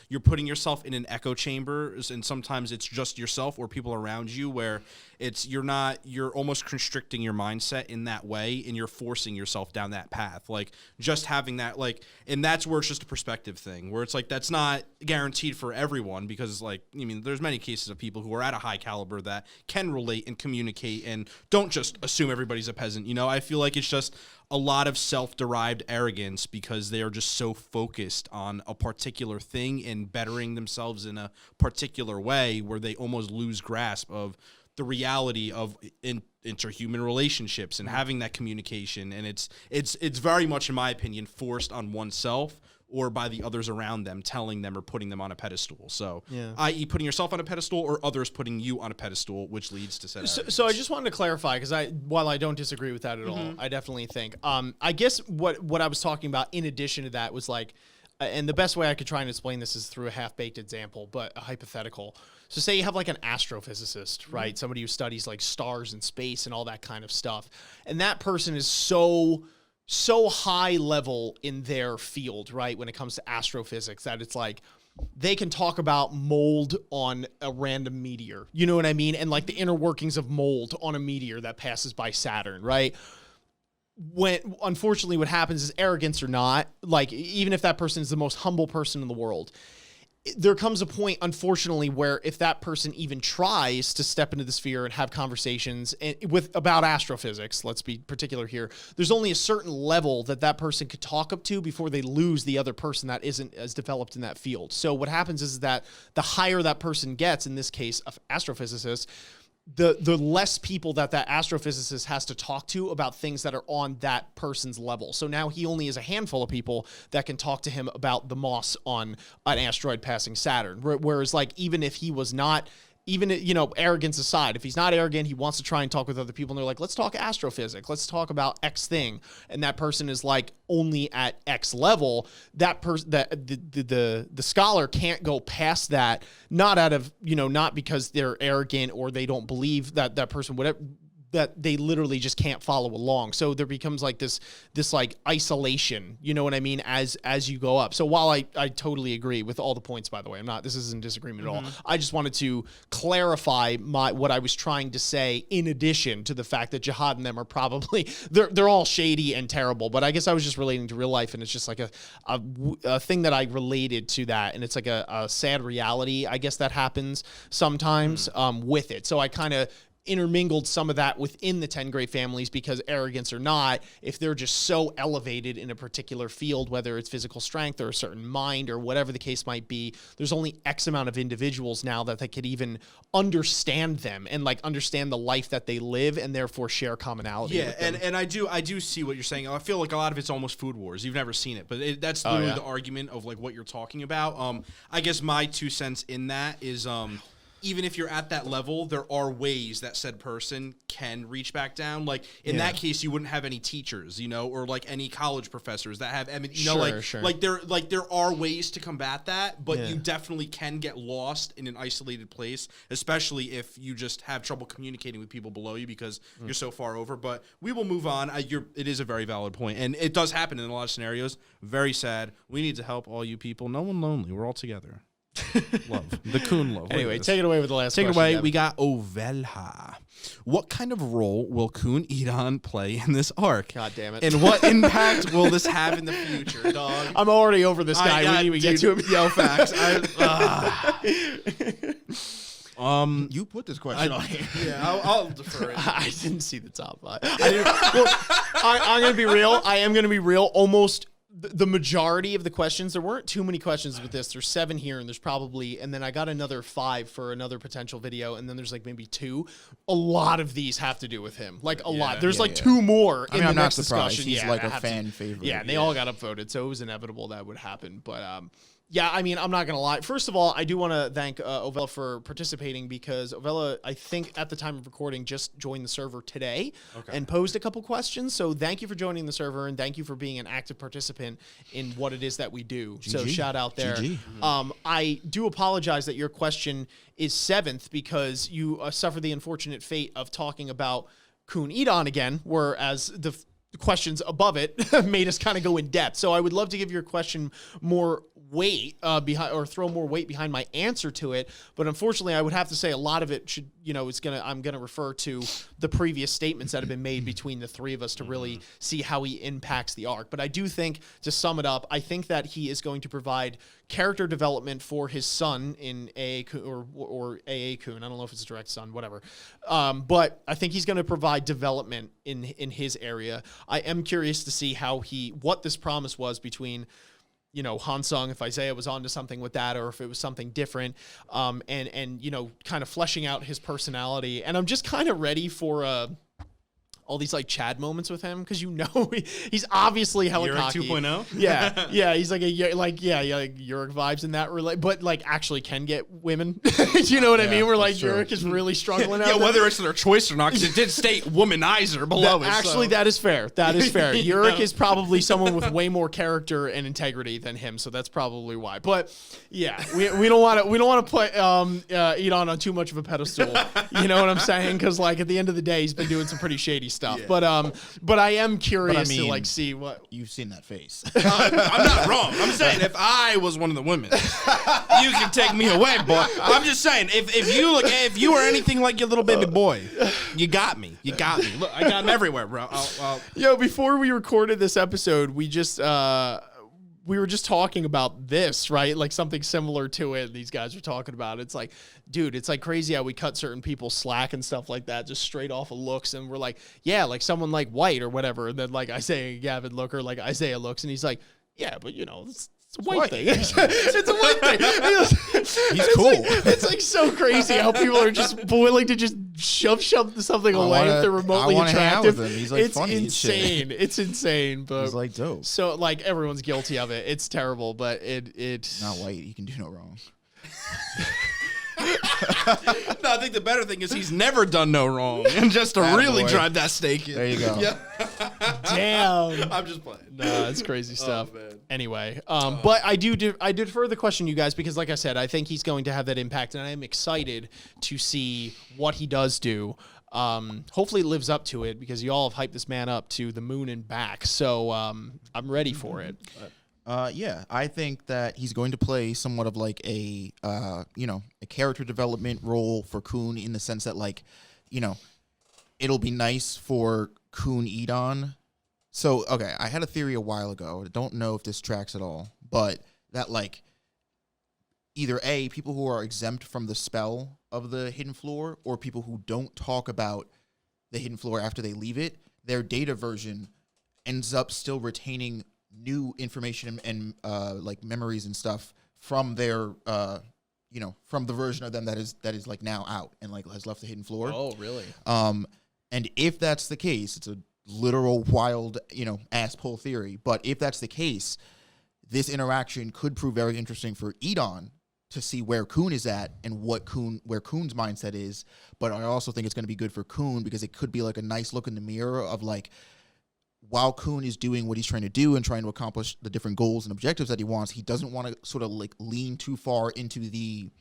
You're putting yourself in an echo chamber, and sometimes it's just yourself or people around you, where you're almost constricting your mindset in that way, and you're forcing yourself down that path. Like, just having that, like, and that's where it's just a perspective thing, where it's like, that's not guaranteed for everyone, because like, there's many cases of people who are at a high caliber that can relate and communicate and don't just assume everybody's a peasant. I feel like it's just a lot of self-derived arrogance, because they are just so focused on a particular thing and bettering themselves in a particular way, where they almost lose grasp of the reality of interhuman relationships and having that communication. And it's very much, in my opinion, forced on oneself, or by the others around them, telling them or putting them on a pedestal. So, Yeah. i.e. putting yourself on a pedestal or others putting you on a pedestal, which leads to said So I just wanted to clarify, because while I don't disagree with that at all, I definitely think, I guess what I was talking about in addition to that was like, and the best way I could try and explain this is through a half-baked example, but a hypothetical. So say you have like an astrophysicist, right? Somebody who studies like stars and space and all that kind of stuff. And that person is so high level in their field, right? When it comes to astrophysics, that it's like, they can talk about mold on a random meteor. You know what I mean? And like the inner workings of mold on a meteor that passes by Saturn, right? When unfortunately what happens is, arrogance or not, like even if that person is the most humble person in the world, there comes a point, unfortunately, where if that person even tries to step into the sphere and have conversations about astrophysics, let's be particular here, there's only a certain level that person could talk up to before they lose the other person that isn't as developed in that field. So what happens is that the higher that person gets, in this case, an astrophysicist, the less people that astrophysicist has to talk to about things that are on that person's level. So now he only has a handful of people that can talk to him about the moss on an asteroid passing Saturn. Whereas like, even if he was not, even, you know, arrogance aside, if he's not arrogant, he wants to try and talk with other people and they're like, let's talk astrophysics, let's talk about X thing. And that person is like only at X level, that person, the scholar can't go past that, not out of, you know, not because they're arrogant or they don't believe that person, whatever, that they literally just can't follow along. So there becomes like this like isolation, you know what I mean, as you go up. So while I totally agree with all the points, by the way, this isn't disagreement at all. I just wanted to clarify what I was trying to say, in addition to the fact that Jihad and them are probably, they're all shady and terrible, but I guess I was just relating to real life, and it's just like a thing that I related to that, and it's like a sad reality, I guess, that happens sometimes with it. So I kind of intermingled some of that within the 10 great families, because arrogance or not, if they're just so elevated in a particular field, whether it's physical strength or a certain mind or whatever the case might be, there's only X amount of individuals now that they could even understand them and like understand the life that they live, and therefore share commonality. Yeah, with them. and I do see what you're saying. I feel like a lot of it's almost Food Wars. You've never seen it, but that's literally the argument of like what you're talking about. I guess my 2 cents in that is even if you're at that level, there are ways that said person can reach back down. Like in that case, you wouldn't have any teachers, you know, or like any college professors that have, you know, like there are ways to combat that, but you definitely can get lost in an isolated place, especially if you just have trouble communicating with people below you because you're so far over. But we will move on. It is a very valid point, and it does happen in a lot of scenarios. Very sad. We need to help all you people. No one lonely. We're all together. Love. The Khun love. Anyway, take it away with the last question. Take it away. Gavin. We got Ovelha. What kind of role will Khun Eduan play in this arc? God damn it. And what impact will this have in the future, dog? I'm already over this guy. We didn't even get to him. Yo, facts. You put this question on here. Yeah, I'll defer it. I didn't see the top 5. I'm going to be real. I am going to be real. Almost the majority of the questions, there weren't too many questions with this. There's 7 here, and there's probably, and then I got another 5 for another potential video, and then there's like maybe 2. A lot of these have to do with him. Like a lot. There's 2 more in the I'm next not surprised. discussion. He's like a fan favorite. Yeah, and they all got upvoted, so it was inevitable that would happen. But yeah, I mean, I'm not going to lie. First of all, I do want to thank Ovella for participating, because Ovella, I think at the time of recording, just joined the server today and posed a couple questions. So thank you for joining the server, and thank you for being an active participant in what it is that we do. GG. So shout out there. I do apologize that your question is 7th, because you suffered the unfortunate fate of talking about Khun Eduan again, whereas the questions above it made us kind of go in depth. So I would love to give your question more weight behind, or throw more weight behind my answer to it. But unfortunately, I would have to say a lot of it should, you know, I'm going to refer to the previous statements that have been made between the 3 of us to really see how he impacts the arc. But I do think, to sum it up, I think that he is going to provide character development for his son in AA or AA Kun. I don't know if it's a direct son, whatever. But I think he's going to provide development in his area. I am curious to see what this promise was between, you know, Hansung, if Isaiah was onto something with that, or if it was something different, and you know, kind of fleshing out his personality. And I'm just kind of ready for all these like Chad moments with him because he's obviously hella cocky. 2.0? Yeah, he's like like Yurik vibes in that but like actually can get women. You know what I mean? Where like Yurik is really struggling. Yeah, whether it's their choice or not, because it did state womanizer below it. Actually, that is fair. That is fair. Yurik is probably someone with way more character and integrity than him, so that's probably why. But yeah, we don't want to put Eduan on too much of a pedestal. You know what I'm saying? Because like at the end of the day, he's been doing some pretty shady stuff. Yeah. But I am curious to like see what you've seen that face. I'm not wrong. I'm saying if I was one of the women, you can take me away, boy. I'm just saying if you were anything like your little baby boy, you got me. You got me. Look, I got him everywhere, bro. Yo, before we recorded this episode, we were just talking about this, right? Like something similar to it. These guys were talking about it. It's like, dude, it's like crazy how we cut certain people slack and stuff like that just straight off of looks. And we're like, yeah, like someone like White or whatever. And then like Isaiah and Gavin look, or like Isaiah looks, and he's like, yeah, but you know, it's a white thing. It's a white thing. He's cool. It's like so crazy how people are just willing to just shove something away if they're remotely attractive. Hang out with him. He's like it's funny insane. It's insane, but he's like dope. So like everyone's guilty of it. It's terrible, but it's not White. He can do no wrong. No, I think the better thing is he's never done no wrong, and just to really drive that stake in. There you go. Yeah. Damn. I'm just playing. Nah, it's crazy stuff. Man. Anyway, but I defer the question, you guys, because like I said, I think he's going to have that impact, and I am excited to see what he does do. Hopefully it lives up to it, because y'all have hyped this man up to the moon and back. So I'm ready for it. Yeah, I think that he's going to play somewhat of like a character development role for Khun, in the sense that like, it'll be nice for Khun Eduan. So, okay, I had a theory a while ago. I don't know if this tracks at all, but that like either A, people who are exempt from the spell of the hidden floor, or people who don't talk about the hidden floor after they leave it, their data version ends up still retaining new information and like memories and stuff from their from the version of them that is like now out and like has left the hidden floor. Oh, really? And if that's the case, it's a literal wild ass pull theory, but if that's the case, this interaction could prove very interesting for Eduan to see where Khun is at and where Khun's mindset is. But I also think it's going to be good for Khun, because it could be like a nice look in the mirror of like, while Khun is doing what he's trying to do and trying to accomplish the different goals and objectives that he wants, he doesn't want to sort of like lean too far into the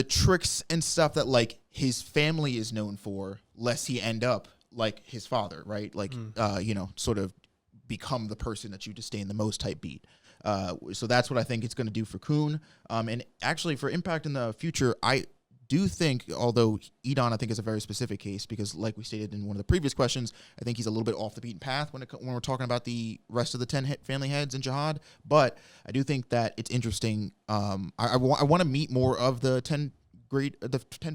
tricks and stuff that like his family is known for, lest he end up like his father, right? Like, sort of become the person that you disdain the most type beat. So that's what I think it's going to do for Khun. And actually for impact in the future, I do think, although Eduan I think is a very specific case, because like we stated in one of the previous questions, I think he's a little bit off the beaten path when we're talking about the rest of the 10 family heads in Jihad. But I do think that it's interesting. I want to meet more of the 10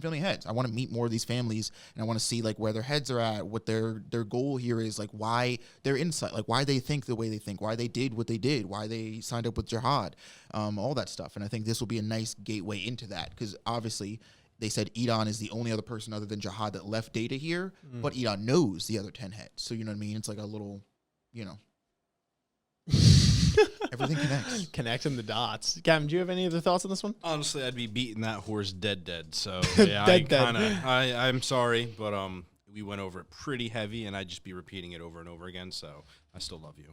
family heads. I want to meet more of these families, and I want to see like where their heads are at, what their goal here is, like why their insight, like why they think the way they think, why they did what they did, why they signed up with Jihad, all that stuff. And I think this will be a nice gateway into that, because obviously they said Eduan is the only other person other than Jihad that left data here, but Eduan knows the other 10 heads. So you know what I mean? It's like a little, everything connects. Connecting the dots. Gavin, do you have any other thoughts on this one? Honestly, I'd be beating that horse dead. So yeah, Dead. I'm sorry, but we went over it pretty heavy, and I'd just be repeating it over and over again. So I still love you.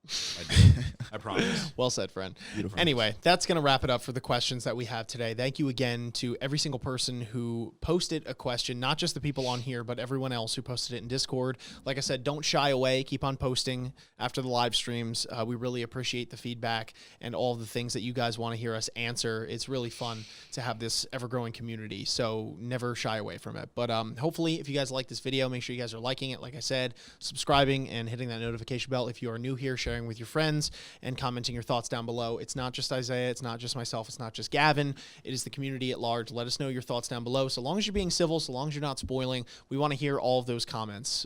I do. I promise. Well said, friend. Beautiful. Anyway, that's going to wrap it up for the questions that we have today. Thank you again to every single person who posted a question, not just the people on here, but everyone else who posted it in Discord. Like I said, don't shy away. Keep on posting after the live streams. We really appreciate the feedback and all the things that you guys want to hear us answer. It's really fun to have this ever-growing community, so never shy away from it. But hopefully, if you guys like this video, make sure you guys are liking it, like I said, subscribing, and hitting that notification bell if you are new here, sharing with your friends, and commenting your thoughts down below. It's not just Isaiah, it's not just myself, it's not just Gavin, it is the community at large. Let us know your thoughts down below. So long as you're being civil, so long as you're not spoiling, we want to hear all of those comments.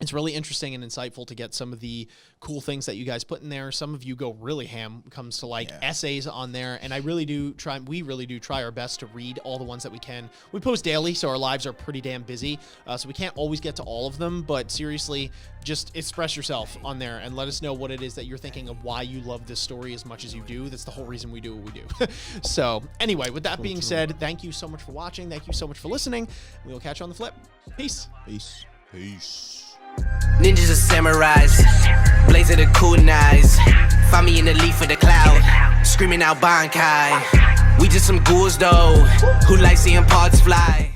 It's really interesting and insightful to get some of the cool things that you guys put in there. Some of you go really ham when it comes to like essays on there. And we really do try our best to read all the ones that we can. We post daily, so our lives are pretty damn busy. So we can't always get to all of them, but seriously, just express yourself on there and let us know what it is that you're thinking of, why you love this story as much as you do. That's the whole reason we do what we do. So anyway, with that being said, thank you so much for watching. Thank you so much for listening. We will catch you on the flip. Peace. Peace. Peace. Ninjas are samurais, blazing the kunais. Find me in the leaf of the cloud, screaming out Bankai. We just some ghouls though, who like seeing parts fly.